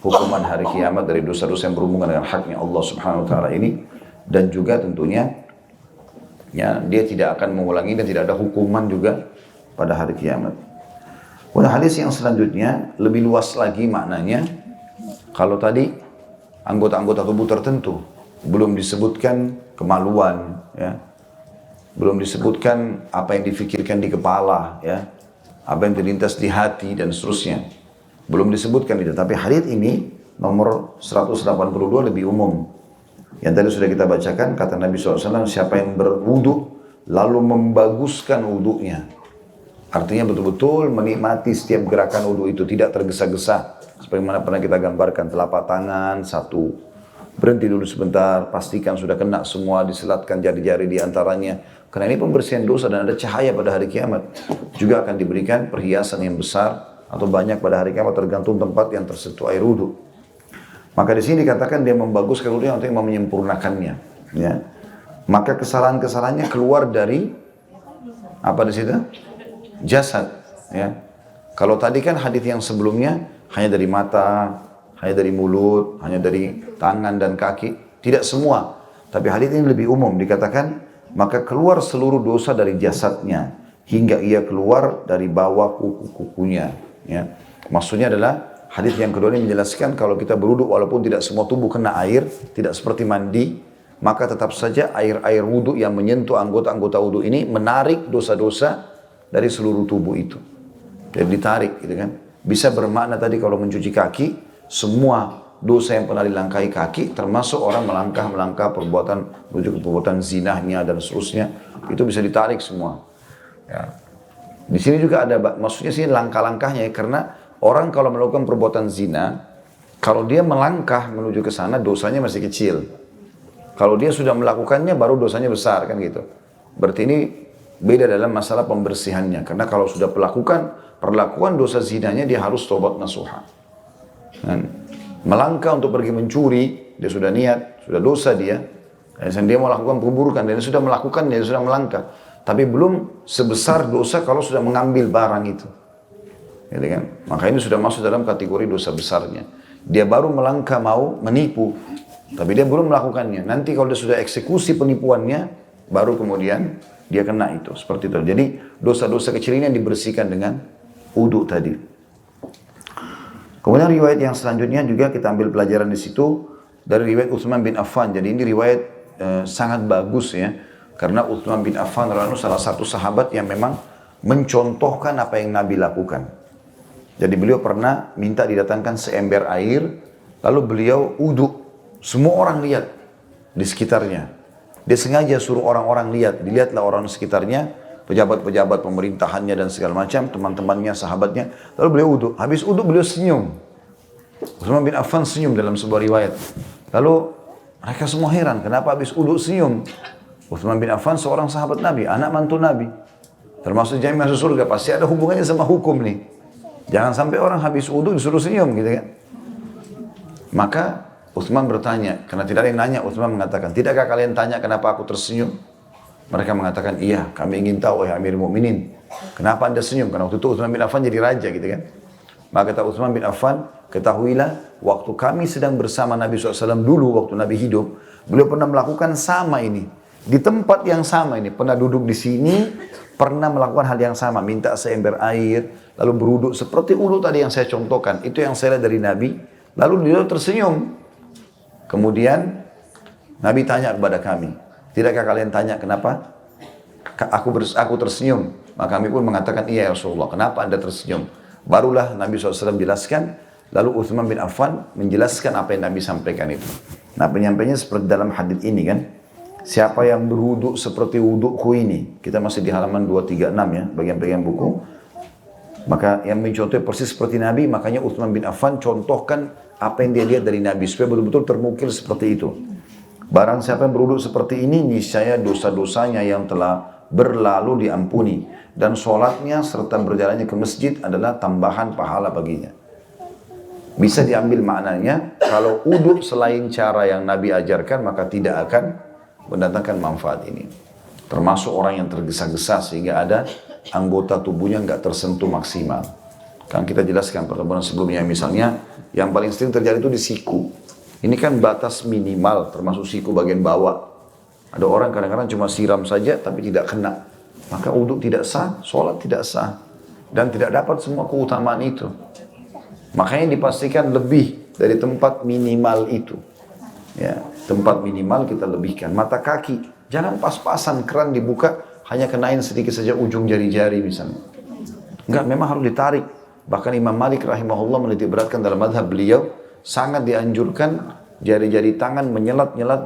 hukuman hari kiamat dari dosa-dosa yang berhubungan dengan haknya Allah Subhanahu wa taala ini, dan juga tentunya ya dia tidak akan mengulangi dan tidak ada hukuman juga pada hari kiamat. Pada hadis yang selanjutnya lebih luas lagi maknanya. Kalau tadi anggota-anggota tubuh tertentu belum disebutkan kemaluan ya. Belum disebutkan apa yang difikirkan di kepala ya. Apa yang terlintas di hati dan seterusnya. Belum disebutkan itu, tapi hadits ini nomor 182 lebih umum. Yang tadi sudah kita bacakan, kata Nabi SAW, siapa yang berwudu lalu membaguskan wudunya. Artinya betul-betul menikmati setiap gerakan wudu itu, tidak tergesa-gesa. Sebagaimana pernah kita gambarkan, telapak tangan satu, berhenti dulu sebentar, pastikan sudah kena semua, diselatkan jari-jari di antaranya. Karena ini pembersihan dosa dan ada cahaya pada hari kiamat. Juga akan diberikan perhiasan yang besar atau banyak pada hari kiamat tergantung tempat yang tersentuh air wudu. Maka di sini dikatakan dia membaguskan wudu untuk menyempurnakannya. Ya. Maka kesalahan-kesalahannya keluar dari apa di situ? Jasad. Ya. Kalau tadi kan hadis yang sebelumnya hanya dari mata, hanya dari mulut, hanya dari tangan dan kaki, tidak semua. Tapi hadis ini lebih umum, dikatakan maka keluar seluruh dosa dari jasadnya hingga ia keluar dari bawah kuku-kukunya. Ya. Maksudnya adalah hadis yang kedua ini menjelaskan kalau kita berwudu walaupun tidak semua tubuh kena air, tidak seperti mandi, maka tetap saja air-air wudu yang menyentuh anggota-anggota wudu ini menarik dosa-dosa dari seluruh tubuh itu. Jadi ditarik gitu kan. Bisa bermakna tadi kalau mencuci kaki, semua dosa yang pernah dilangkahi kaki, termasuk orang melangkah perbuatan menuju ke perbuatan zinahnya dan seterusnya, itu bisa ditarik semua. Ya. Di sini juga ada, maksudnya sih langkah-langkahnya ya, karena orang kalau melakukan perbuatan zina, kalau dia melangkah menuju ke sana dosanya masih kecil. Kalau dia sudah melakukannya baru dosanya besar kan gitu. Berarti ini beda dalam masalah pembersihannya, karena kalau sudah perlakuan dosa zinanya dia harus tobat nasuha. Melangkah untuk pergi mencuri, dia sudah niat, sudah dosa dia. Dan dia melakukan keburukan, dan dia sudah melakukan, dia sudah melangkah. Tapi belum sebesar dosa kalau sudah mengambil barang itu. Gitu kan? Maka ini sudah masuk dalam kategori dosa besarnya. Dia baru melangkah mau menipu, tapi dia belum melakukannya. Nanti kalau dia sudah eksekusi penipuannya, baru kemudian dia kena itu. Seperti itu. Jadi dosa-dosa kecil ini yang dibersihkan dengan wudu tadi. Kemudian riwayat yang selanjutnya juga kita ambil pelajaran di situ dari riwayat Utsman bin Affan. Jadi ini riwayat sangat bagus ya, Karena Utsman bin Affan radhiyallahu anhu salah satu sahabat yang memang mencontohkan apa yang Nabi lakukan. Jadi beliau pernah minta didatangkan seember air, lalu beliau uduk. Semua orang lihat di sekitarnya. Dia sengaja suruh orang-orang lihat. Dilihatlah orang sekitarnya, pejabat-pejabat pemerintahannya dan segala macam, teman-temannya, sahabatnya. Lalu beliau uduk. Habis uduk beliau senyum. Utsman bin Affan senyum dalam sebuah riwayat. Lalu mereka semua heran, kenapa habis uduk senyum? Utsman bin Affan seorang sahabat Nabi, anak mantu Nabi. Termasuk jamiah masuk surga, pasti ada hubungannya sama hukum nih. Jangan sampai orang habis uduk disuruh senyum gitu kan. Maka Utsman bertanya, karena tidak ada yang nanya, Utsman mengatakan, tidakkah kalian tanya kenapa aku tersenyum? Mereka mengatakan, iya, kami ingin tahu, wahai Amirul Mukminin. Kenapa anda senyum? Karena waktu itu Utsman bin Affan jadi raja gitu kan. Maka kata Utsman bin Affan, ketahuilah, waktu kami sedang bersama Nabi SAW dulu, waktu Nabi hidup, beliau pernah melakukan sama ini. Di tempat yang sama ini, pernah duduk di sini, pernah melakukan hal yang sama, minta seember air, lalu beruduk seperti uduk tadi yang saya contohkan. Itu yang saya lihat dari Nabi, lalu beliau tersenyum. Kemudian Nabi tanya kepada kami, tidakkah kalian tanya kenapa aku tersenyum? Maka kami pun mengatakan, iya ya Rasulullah, kenapa anda tersenyum? Barulah Nabi SAW jelaskan, lalu Utsman bin Affan menjelaskan apa yang Nabi sampaikan itu. Nah penyampainya seperti dalam hadits ini kan, siapa yang berwuduk seperti wudukku ini, kita masih di halaman 236 ya, bagian-bagian buku. Maka yang mencontoh persis seperti Nabi, makanya Utsman bin Affan contohkan apa yang dia lihat dari Nabi, supaya betul-betul termukil seperti itu. Barang siapa yang berwuduk seperti ini, niscaya dosa-dosanya yang telah berlalu diampuni. Dan sholatnya serta berjalannya ke masjid adalah tambahan pahala baginya. Bisa diambil maknanya, kalau wuduk selain cara yang Nabi ajarkan, maka tidak akan mendatangkan manfaat ini. Termasuk orang yang tergesa-gesa sehingga ada anggota tubuhnya nggak tersentuh maksimal. Kan kita jelaskan pertemuan sebelumnya, misalnya yang paling sering terjadi itu di siku. Ini kan batas minimal, termasuk siku bagian bawah. Ada orang kadang-kadang cuma siram saja tapi tidak kena. Maka wuduk tidak sah, sholat tidak sah. Dan tidak dapat semua keutamaan itu. Makanya dipastikan lebih dari tempat minimal itu. Ya, tempat minimal kita lebihkan. Mata kaki, jangan pas-pasan keran dibuka, hanya kenain sedikit saja ujung jari-jari misalnya. Enggak, memang harus ditarik. Bahkan Imam Malik rahimahullah menitik beratkan dalam mazhab beliau, sangat dianjurkan jari-jari tangan menyelat-nyelat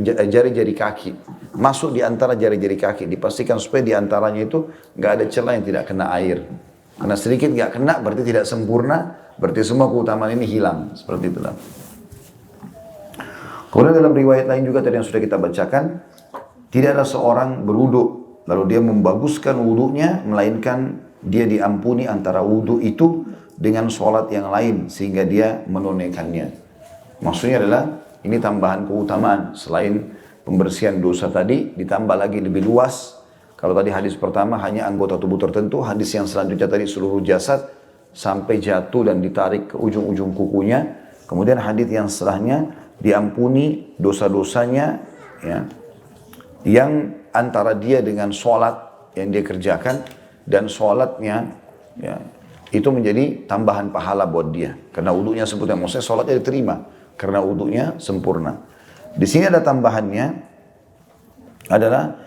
jari-jari kaki. Masuk di antara jari-jari kaki. Dipastikan supaya di antaranya itu nggak ada celah yang tidak kena air. Karena sedikit nggak kena berarti tidak sempurna, berarti semua keutamaan ini hilang. Seperti itulah. Kemudian dalam riwayat lain juga tadi yang sudah kita bacakan, tidak ada seorang berwudu lalu dia membaguskan wudunya, melainkan dia diampuni antara wudu itu dengan sholat yang lain sehingga dia menunaikannya. Maksudnya adalah ini tambahan keutamaan selain pembersihan dosa tadi, ditambah lagi lebih luas. Kalau tadi hadis pertama hanya anggota tubuh tertentu, hadis yang selanjutnya tadi seluruh jasad sampai jatuh dan ditarik ke ujung-ujung kukunya. Kemudian hadis yang setelahnya diampuni dosa-dosanya ya, yang antara dia dengan sholat yang dia kerjakan dan sholatnya ya, itu menjadi tambahan pahala buat dia. Karena wudunya sempurna, maksudnya sholatnya diterima karena wudunya sempurna. Di sini ada tambahannya adalah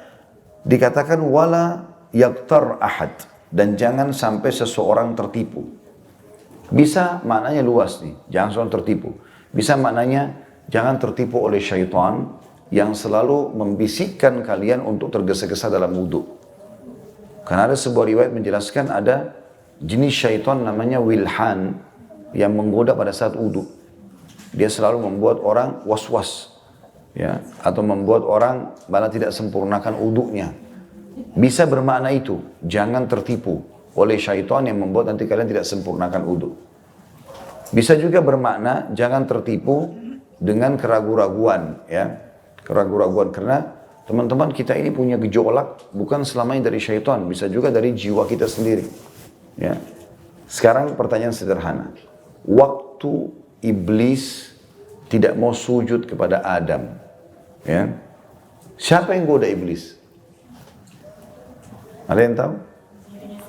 dikatakan wala yaktar ahad, dan jangan sampai seseorang tertipu. Bisa maknanya luas nih, jangan seorang tertipu. Bisa maknanya jangan tertipu oleh syaitan yang selalu membisikkan kalian untuk tergesa-gesa dalam wudu. Karena ada sebuah riwayat menjelaskan ada jenis syaitan namanya wilhan yang menggoda pada saat wudu. Dia selalu membuat orang was-was, ya, atau membuat orang malah tidak sempurnakan wudunya. Bisa bermakna itu, jangan tertipu oleh syaitan yang membuat nanti kalian tidak sempurnakan wudu. Bisa juga bermakna jangan tertipu dengan keraguan-raguan, ya, keraguan-raguan karena teman-teman kita ini punya gejolak bukan selamanya dari syaitan, bisa juga dari jiwa kita sendiri. Ya. Sekarang pertanyaan sederhana, waktu iblis tidak mau sujud kepada Adam, ya, siapa yang goda iblis? Ada yang tahu?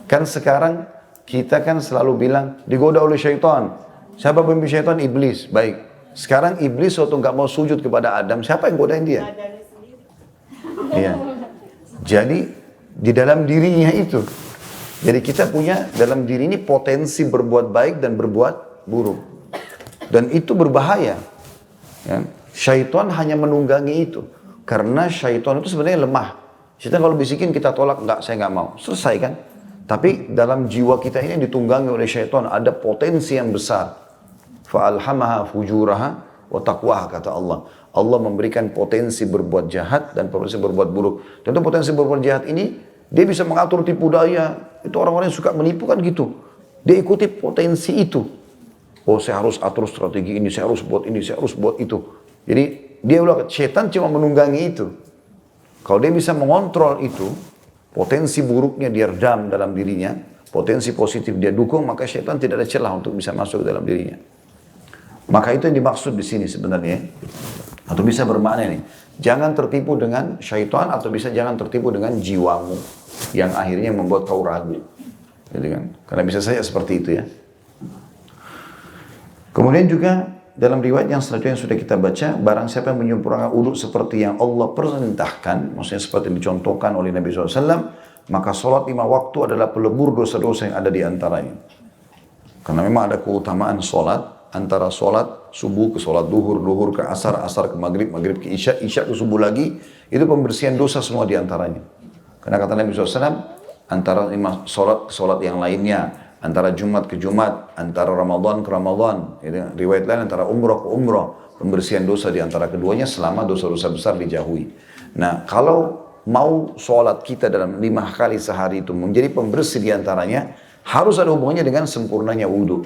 Kan sekarang kita kan selalu bilang digoda oleh syaitan. Siapa pemimpin syaitan? Iblis. Baik. Sekarang iblis waktu nggak mau sujud kepada Adam, siapa yang godain dia? Iya. Jadi di dalam dirinya itu. Jadi kita punya dalam diri ini potensi berbuat baik dan berbuat buruk. Dan itu berbahaya. Ya. Syaitan hanya menunggangi itu. Karena syaitan itu sebenarnya lemah. Syaitan kalau bisikin kita tolak, enggak, saya enggak mau. Selesai kan? Tapi dalam jiwa kita ini yang ditunggangi oleh syaitan ada potensi yang besar. Fa'alhamaha fujuraha wa taqwaha, kata Allah. Allah memberikan potensi berbuat jahat dan potensi berbuat buruk. Tentu potensi berbuat jahat ini dia bisa mengatur tipu daya. Itu orang-orang yang suka menipu kan gitu. Dia ikuti potensi itu. Oh, saya harus atur strategi ini, saya harus buat ini, saya harus buat itu. Jadi dia ulah, setan cuma menunggangi itu. Kalau dia bisa mengontrol itu, potensi buruknya dia redam dalam dirinya, potensi positif dia dukung, maka setan tidak ada celah untuk bisa masuk ke dalam dirinya. Maka itu yang dimaksud di sini sebenarnya. Atau bisa bermakna nih, jangan tertipu dengan syaitan atau bisa jangan tertipu dengan jiwamu yang akhirnya membuat kau ragu. Gitu kan? Karena bisa saja seperti itu ya. Kemudian juga dalam riwayat yang selanjutnya yang sudah kita baca, barang siapa yang menyempurnakan wudhu seperti yang Allah perintahkan, maksudnya seperti yang dicontohkan oleh Nabi SAW, maka sholat 5 waktu adalah pelebur dosa-dosa yang ada di antaranya. Karena memang ada keutamaan sholat, antara sholat subuh ke sholat duhur, duhur ke asar, asar ke maghrib, maghrib ke isya, isya ke subuh lagi, itu pembersihan dosa semua di antaranya. Karena kata Nabi SAW, antara 5 sholat ke sholat yang lainnya, antara Jumat ke Jumat, antara Ramadan ke Ramadan, riwayat lain antara umrah ke umrah, pembersihan dosa di antara keduanya selama dosa-dosa besar dijauhi. Nah, kalau mau sholat kita dalam 5 kali sehari itu menjadi pembersih di antaranya, harus ada hubungannya dengan sempurnanya wudhu.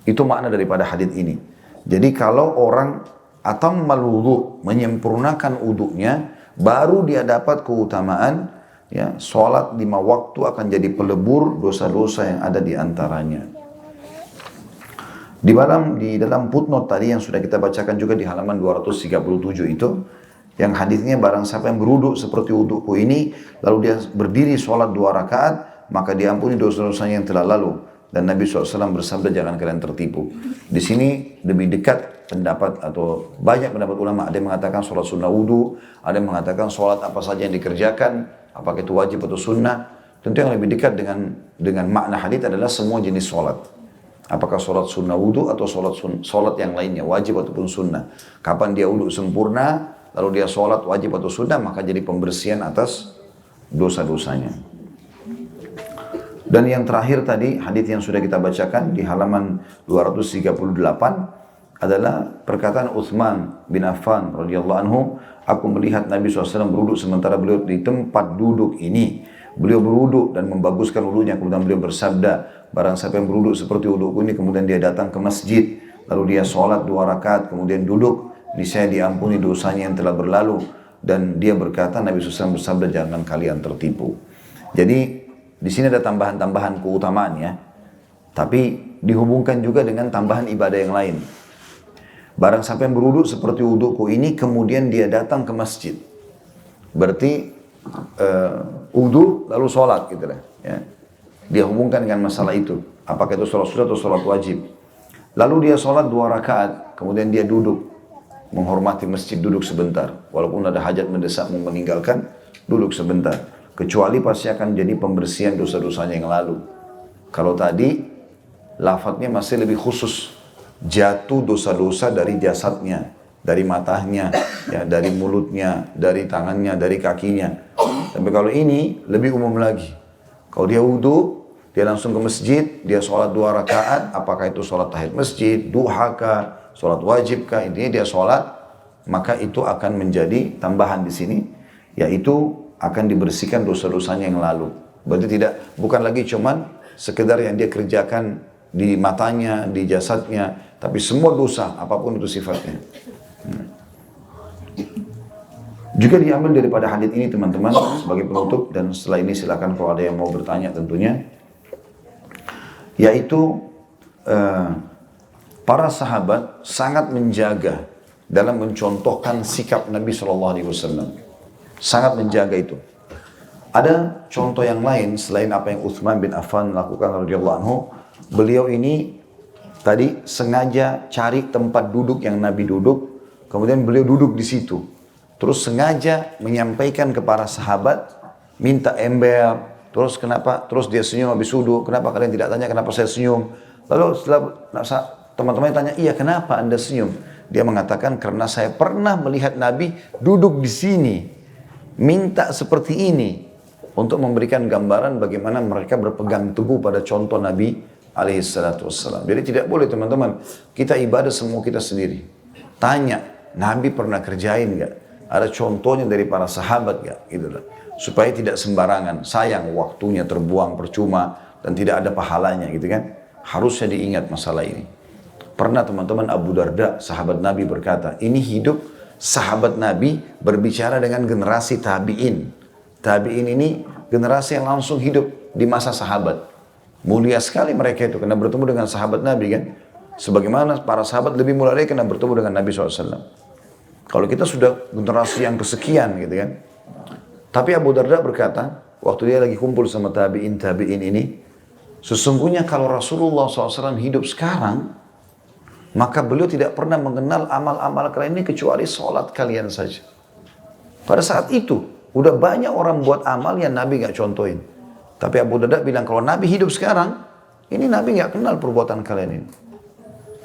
Itu makna daripada hadits ini. Jadi kalau orang atammal wudhu, menyempurnakan wudhunya, baru dia dapat keutamaan, ya, sholat 5 waktu akan jadi pelebur dosa-dosa yang ada di antaranya. Di dalam footnote tadi yang sudah kita bacakan juga di halaman 237 itu, yang hadisnya barang siapa yang berwudhu seperti wudhuku ini, lalu dia berdiri sholat 2 rakaat, maka diampuni dosa-dosanya yang telah lalu. Dan Nabi SAW bersabda, jangan kalian tertipu. Di sini lebih dekat pendapat atau banyak pendapat ulama. Ada yang mengatakan sholat sunnah wudhu, ada yang mengatakan sholat apa saja yang dikerjakan, apakah itu wajib atau sunnah. Tentu yang lebih dekat dengan makna hadits adalah semua jenis sholat. Apakah sholat sunnah wudhu atau sholat yang lainnya, wajib ataupun sunnah. Kapan dia wudhu sempurna, lalu dia sholat wajib atau sunnah, maka jadi pembersihan atas dosa-dosanya. Dan yang terakhir tadi, hadits yang sudah kita bacakan di halaman 238 adalah perkataan Utsman bin Affan radhiyallahu anhu, aku melihat Nabi SAW berwuduk sementara beliau di tempat duduk ini. Beliau berwuduk dan membaguskan wudhunya, kemudian beliau bersabda, barang siapa yang berwuduk seperti wudhuku ini, kemudian dia datang ke masjid, lalu dia sholat 2 rakaat, kemudian duduk, niscaya diampuni dosanya yang telah berlalu. Dan dia berkata, Nabi SAW bersabda, jangan kalian tertipu. Jadi di sini ada tambahan-tambahan keutamaan ya. Tapi dihubungkan juga dengan tambahan ibadah yang lain. Barang siapa yang berwuduk seperti wudhuku ini, kemudian dia datang ke masjid. Berarti wudhu lalu sholat gitu lah. Ya. Dia hubungkan dengan masalah itu. Apakah itu sholat sunnah atau sholat wajib. Lalu dia sholat 2 rakaat, kemudian dia duduk. Menghormati masjid, duduk sebentar. Walaupun ada hajat mendesak mau meninggalkan, duduk sebentar. Kecuali pasti akan jadi pembersihan dosa-dosanya yang lalu. Kalau tadi lafadznya masih lebih khusus, jatuh dosa-dosa dari jasadnya, dari matanya, ya, dari mulutnya, dari tangannya, dari kakinya. Tapi kalau ini lebih umum lagi. Kalau dia wudhu, dia langsung ke masjid, dia sholat 2 rakaat, apakah itu sholat tahiyat masjid, duha kah, sholat wajib kah, intinya dia sholat, maka itu akan menjadi tambahan di sini, yaitu akan dibersihkan dosa-dosanya yang lalu. Berarti bukan lagi cuman sekedar yang dia kerjakan di matanya, di jasadnya, tapi semua dosa, apapun itu sifatnya. Juga diambil daripada hadits ini teman-teman, sebagai penutup, dan setelah ini silakan kalau ada yang mau bertanya tentunya, yaitu para sahabat sangat menjaga dalam mencontohkan sikap Nabi SAW. Sangat menjaga itu. Ada contoh yang lain selain apa yang Utsman bin Affan lakukan radhiyallahu anhu. Beliau ini tadi sengaja cari tempat duduk yang Nabi duduk, kemudian beliau duduk di situ. Terus sengaja menyampaikan kepada sahabat minta ember, terus kenapa, terus dia senyum habis wudhu, kenapa kalian tidak tanya kenapa saya senyum? Lalu setelah teman-teman tanya, iya kenapa anda senyum? Dia mengatakan karena saya pernah melihat Nabi duduk di sini, minta seperti ini, untuk memberikan gambaran bagaimana mereka berpegang teguh pada contoh Nabi alaihissalatu wassalam. Jadi tidak boleh teman-teman, kita ibadah semua kita sendiri. Tanya, Nabi pernah kerjain nggak? Ada contohnya dari para sahabat nggak? Gitu lah. Supaya tidak sembarangan, sayang waktunya terbuang percuma dan tidak ada pahalanya gitu kan. Harusnya diingat masalah ini. Pernah teman-teman Abu Darda, sahabat Nabi berkata, ini hidup sahabat Nabi berbicara dengan generasi tabi'in. Tabi'in ini generasi yang langsung hidup di masa sahabat. Mulia sekali mereka itu karena bertemu dengan sahabat Nabi kan. Sebagaimana para sahabat lebih mulia lagi karena bertemu dengan Nabi SAW. Kalau kita sudah generasi yang kesekian gitu kan. Tapi Abu Darda berkata, waktu dia lagi kumpul sama tabi'in ini, sesungguhnya kalau Rasulullah SAW hidup sekarang, maka beliau tidak pernah mengenal amal-amal kalian ini kecuali sholat kalian saja. Pada saat itu, udah banyak orang buat amal yang Nabi gak contohin. Tapi Abu Darda bilang, kalau Nabi hidup sekarang, ini Nabi gak kenal perbuatan kalian ini.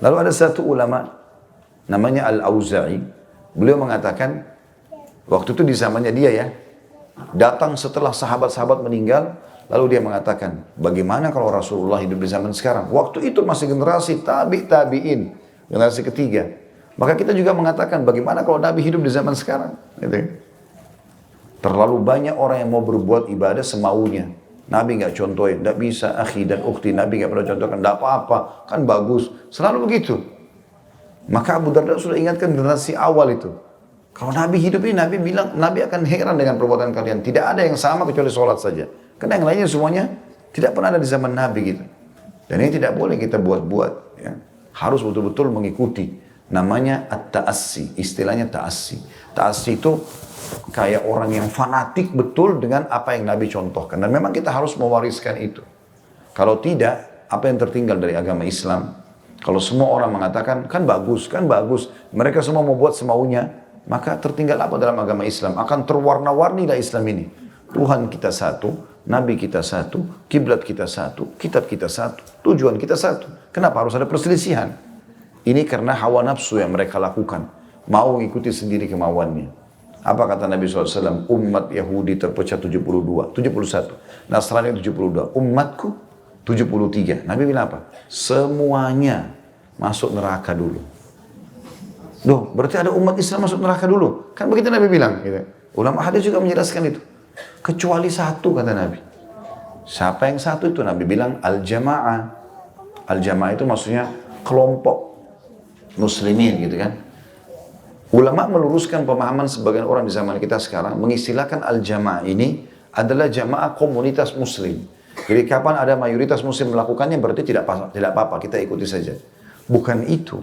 Lalu ada satu ulama, namanya Al-Auza'i. Beliau mengatakan, waktu itu di zamannya dia ya, datang setelah sahabat-sahabat meninggal, lalu dia mengatakan, bagaimana kalau Rasulullah hidup di zaman sekarang? Waktu itu masih generasi tabi'in, generasi ketiga. Maka kita juga mengatakan, bagaimana kalau Nabi hidup di zaman sekarang? Gitu. Terlalu banyak orang yang mau berbuat ibadah semaunya. Nabi nggak contohin, nggak bisa, akhi dan ukhti, Nabi nggak pernah contohkan, nggak apa-apa, kan bagus. Selalu begitu. Maka Abu Darda sudah ingatkan generasi awal itu. Kalau Nabi hidup ini, Nabi bilang, Nabi akan heran dengan perbuatan kalian. Tidak ada yang sama kecuali sholat saja. Karena yang lainnya semuanya tidak pernah ada di zaman Nabi gitu. Dan ini tidak boleh kita buat-buat. Ya. Harus betul-betul mengikuti. Namanya at-ta'assi. Istilahnya ta'assi. Ta'assi itu kayak orang yang fanatik betul dengan apa yang Nabi contohkan. Dan memang kita harus mewariskan itu. Kalau tidak, apa yang tertinggal dari agama Islam? Kalau semua orang mengatakan, kan bagus, kan bagus. Mereka semua mau buat semaunya. Maka tertinggal apa dalam agama Islam? Akan terwarna-warni lah Islam ini. Tuhan kita satu, Nabi kita satu, kiblat kita satu, kitab kita satu, tujuan kita satu. Kenapa harus ada perselisihan? Ini karena hawa nafsu yang mereka lakukan. Mau ikuti sendiri kemauannya. Apa kata Nabi SAW? Umat Yahudi terpecah 71. Nasrani 72. Umatku 73. Nabi bilang apa? Semuanya masuk neraka dulu. Loh, berarti ada umat Islam masuk neraka dulu. Kan begitu Nabi bilang. Gitu. Ulama hadis juga menjelaskan itu. Kecuali satu kata Nabi. Siapa yang satu itu? Nabi bilang al-jamaah. Al-jamaah itu maksudnya kelompok muslimin gitu kan. Ulama meluruskan pemahaman sebagian orang di zaman kita sekarang. Mengistilahkan al-jamaah ini adalah jamaah komunitas muslim. Jadi kapan ada mayoritas muslim melakukannya berarti tidak apa-apa. Kita ikuti saja. Bukan itu.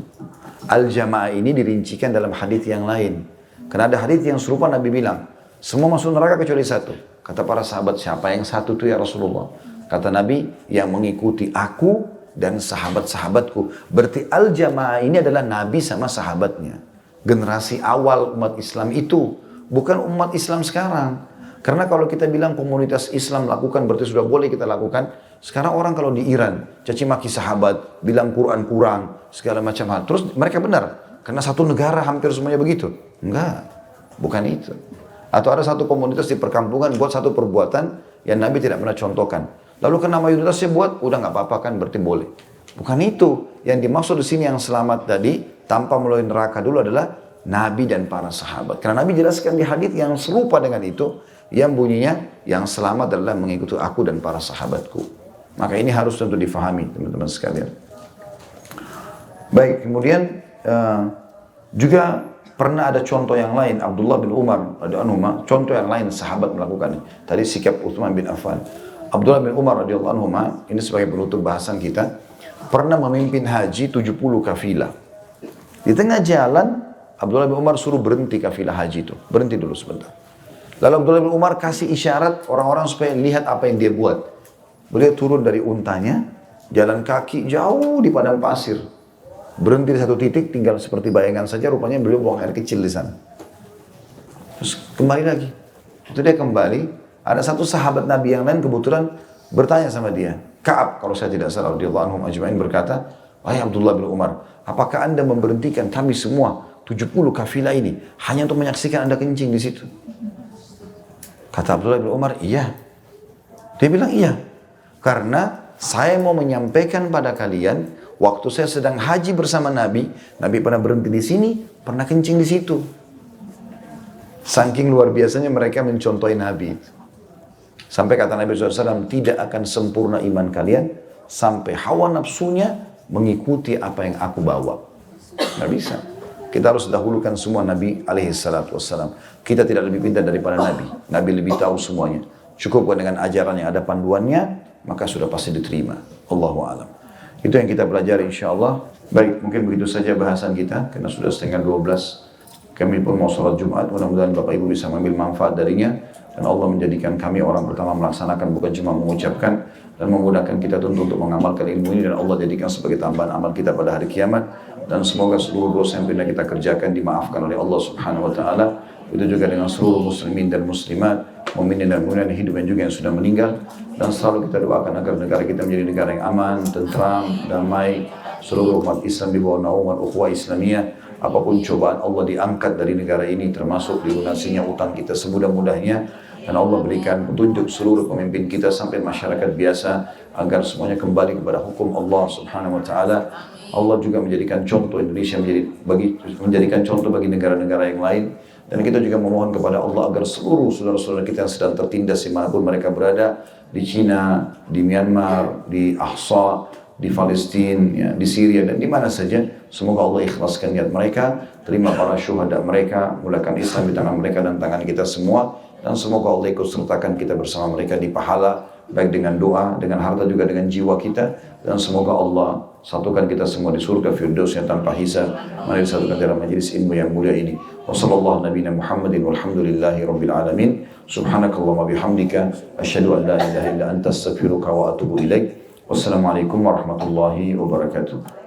Al-jamaah ini dirincikan dalam hadis yang lain. Karena ada hadis yang serupa Nabi bilang, semua masuk neraka kecuali satu. Kata para sahabat, siapa yang satu itu ya Rasulullah? Kata Nabi, yang mengikuti aku dan sahabat-sahabatku. Berarti al-jamaah ini adalah Nabi sama sahabatnya. Generasi awal umat Islam itu. Bukan umat Islam sekarang. Karena kalau kita bilang komunitas Islam lakukan, berarti sudah boleh kita lakukan. Sekarang orang kalau di Iran, caci maki sahabat, bilang Quran kurang, segala macam hal. Terus mereka benar, karena satu negara hampir semuanya begitu. Enggak, bukan itu. Atau ada satu komunitas di perkampungan buat satu perbuatan yang Nabi tidak pernah contohkan. Lalu karena mayoritasnya buat, udah nggak apa-apa kan, berarti boleh. Bukan itu. Yang dimaksud di sini yang selamat tadi, tanpa melalui neraka dulu adalah Nabi dan para sahabat. Karena Nabi jelaskan di hadis yang serupa dengan itu, yang bunyinya, yang selamat adalah mengikuti aku dan para sahabatku. Maka ini harus tentu difahami teman-teman sekalian. Baik, kemudian juga pernah ada contoh yang lain, Abdullah bin Umar radhiyallahu anhu, contoh yang lain sahabat melakukan. Tadi sikap Utsman bin Affan. Abdullah bin Umar radhiyallahu anhu, ini sebagai penutup bahasan kita, pernah memimpin haji 70 kafilah. Di tengah jalan, Abdullah bin Umar suruh berhenti kafilah haji itu. Berhenti dulu sebentar. Lalu Abdullah bin Umar kasih isyarat orang-orang supaya lihat apa yang dia buat. Beliau turun dari untanya, jalan kaki jauh di padang pasir. Berhenti di satu titik, tinggal seperti bayangan saja, rupanya beliau buang air kecil di sana. Terus kembali lagi. Waktu dia kembali, Ada satu sahabat Nabi yang lain kebetulan bertanya sama dia. Ka'ab, kalau saya tidak salah, radhiyallahu anhum ajma'in, berkata, wahai Abdullah bin Umar, apakah anda memberhentikan kami semua 70 kafilah ini hanya untuk menyaksikan anda kencing di situ? Kata Abdullah bin Umar, iya. Dia bilang iya. Karena saya mau menyampaikan pada kalian, waktu saya sedang haji bersama Nabi, Nabi pernah berhenti di sini, pernah kencing di situ. Saking luar biasanya mereka mencontohi Nabi. Sampai kata Nabi SAW, tidak akan sempurna iman kalian sampai hawa nafsunya mengikuti apa yang aku bawa. Nggak bisa. Kita harus dahulukan semua Nabi SAW. Kita tidak lebih pintar daripada Nabi. Nabi lebih tahu semuanya. Cukup dengan ajaran yang ada panduannya, maka sudah pasti diterima. Allahu a'lam. Itu yang kita pelajari insyaAllah. Baik, mungkin begitu saja bahasan kita, karena sudah setengah 12. Kami pun mau sholat Jumat, mudah-mudahan Bapak Ibu bisa mengambil manfaat darinya. Dan Allah menjadikan kami orang pertama melaksanakan, bukan cuma mengucapkan. Dan memudahkan kita tentu untuk mengamalkan ilmu ini. Dan Allah jadikan sebagai tambahan amal kita pada hari kiamat. Dan semoga seluruh dosa yang pernah kita kerjakan dimaafkan oleh Allah Subhanahu Wa Taala. Itu juga dengan seluruh muslimin dan muslimat, mukminin dan mukminat yang hidup dan juga yang sudah meninggal. Dan selalu kita doakan agar negara kita menjadi negara yang aman, tentram, damai. Seluruh umat Islam di bawah naungan ukhuwah Islamiyah. Apapun cobaan Allah diangkat dari negara ini, termasuk dilunasinya utang kita semudah-mudahnya. Dan Allah berikan petunjuk seluruh pemimpin kita sampai masyarakat biasa agar semuanya kembali kepada hukum Allah Subhanahu Wa Taala. Allah juga menjadikan contoh Indonesia menjadikan contoh bagi negara-negara yang lain. Dan kita juga memohon kepada Allah agar seluruh saudara-saudara kita yang sedang tertindas dimanapun mereka berada, di Cina, di Myanmar, di Ahsa, di Palestina, ya, di Syria dan di mana saja, semoga Allah ikhlaskan niat mereka, terima para syuhada mereka, mulakan Islam di tangan mereka dan tangan kita semua, dan semoga Allah ikut sertakan kita bersama mereka di pahala, baik dengan doa, dengan harta juga dengan jiwa kita, dan semoga Allah satukan kita semua di surga Firdaus yang tanpa hisab. Mari disatukan dalam majelis ilmu yang mulia ini. Wassallallahu nabiyana Muhammadin walhamdulillahi rabbil alamin. Subhanakallahumma bihamdika asyhadu an la ilaha illa anta astaghfiruka wa atubu ilaik. Wassalamualaikum warahmatullahi wabarakatuh.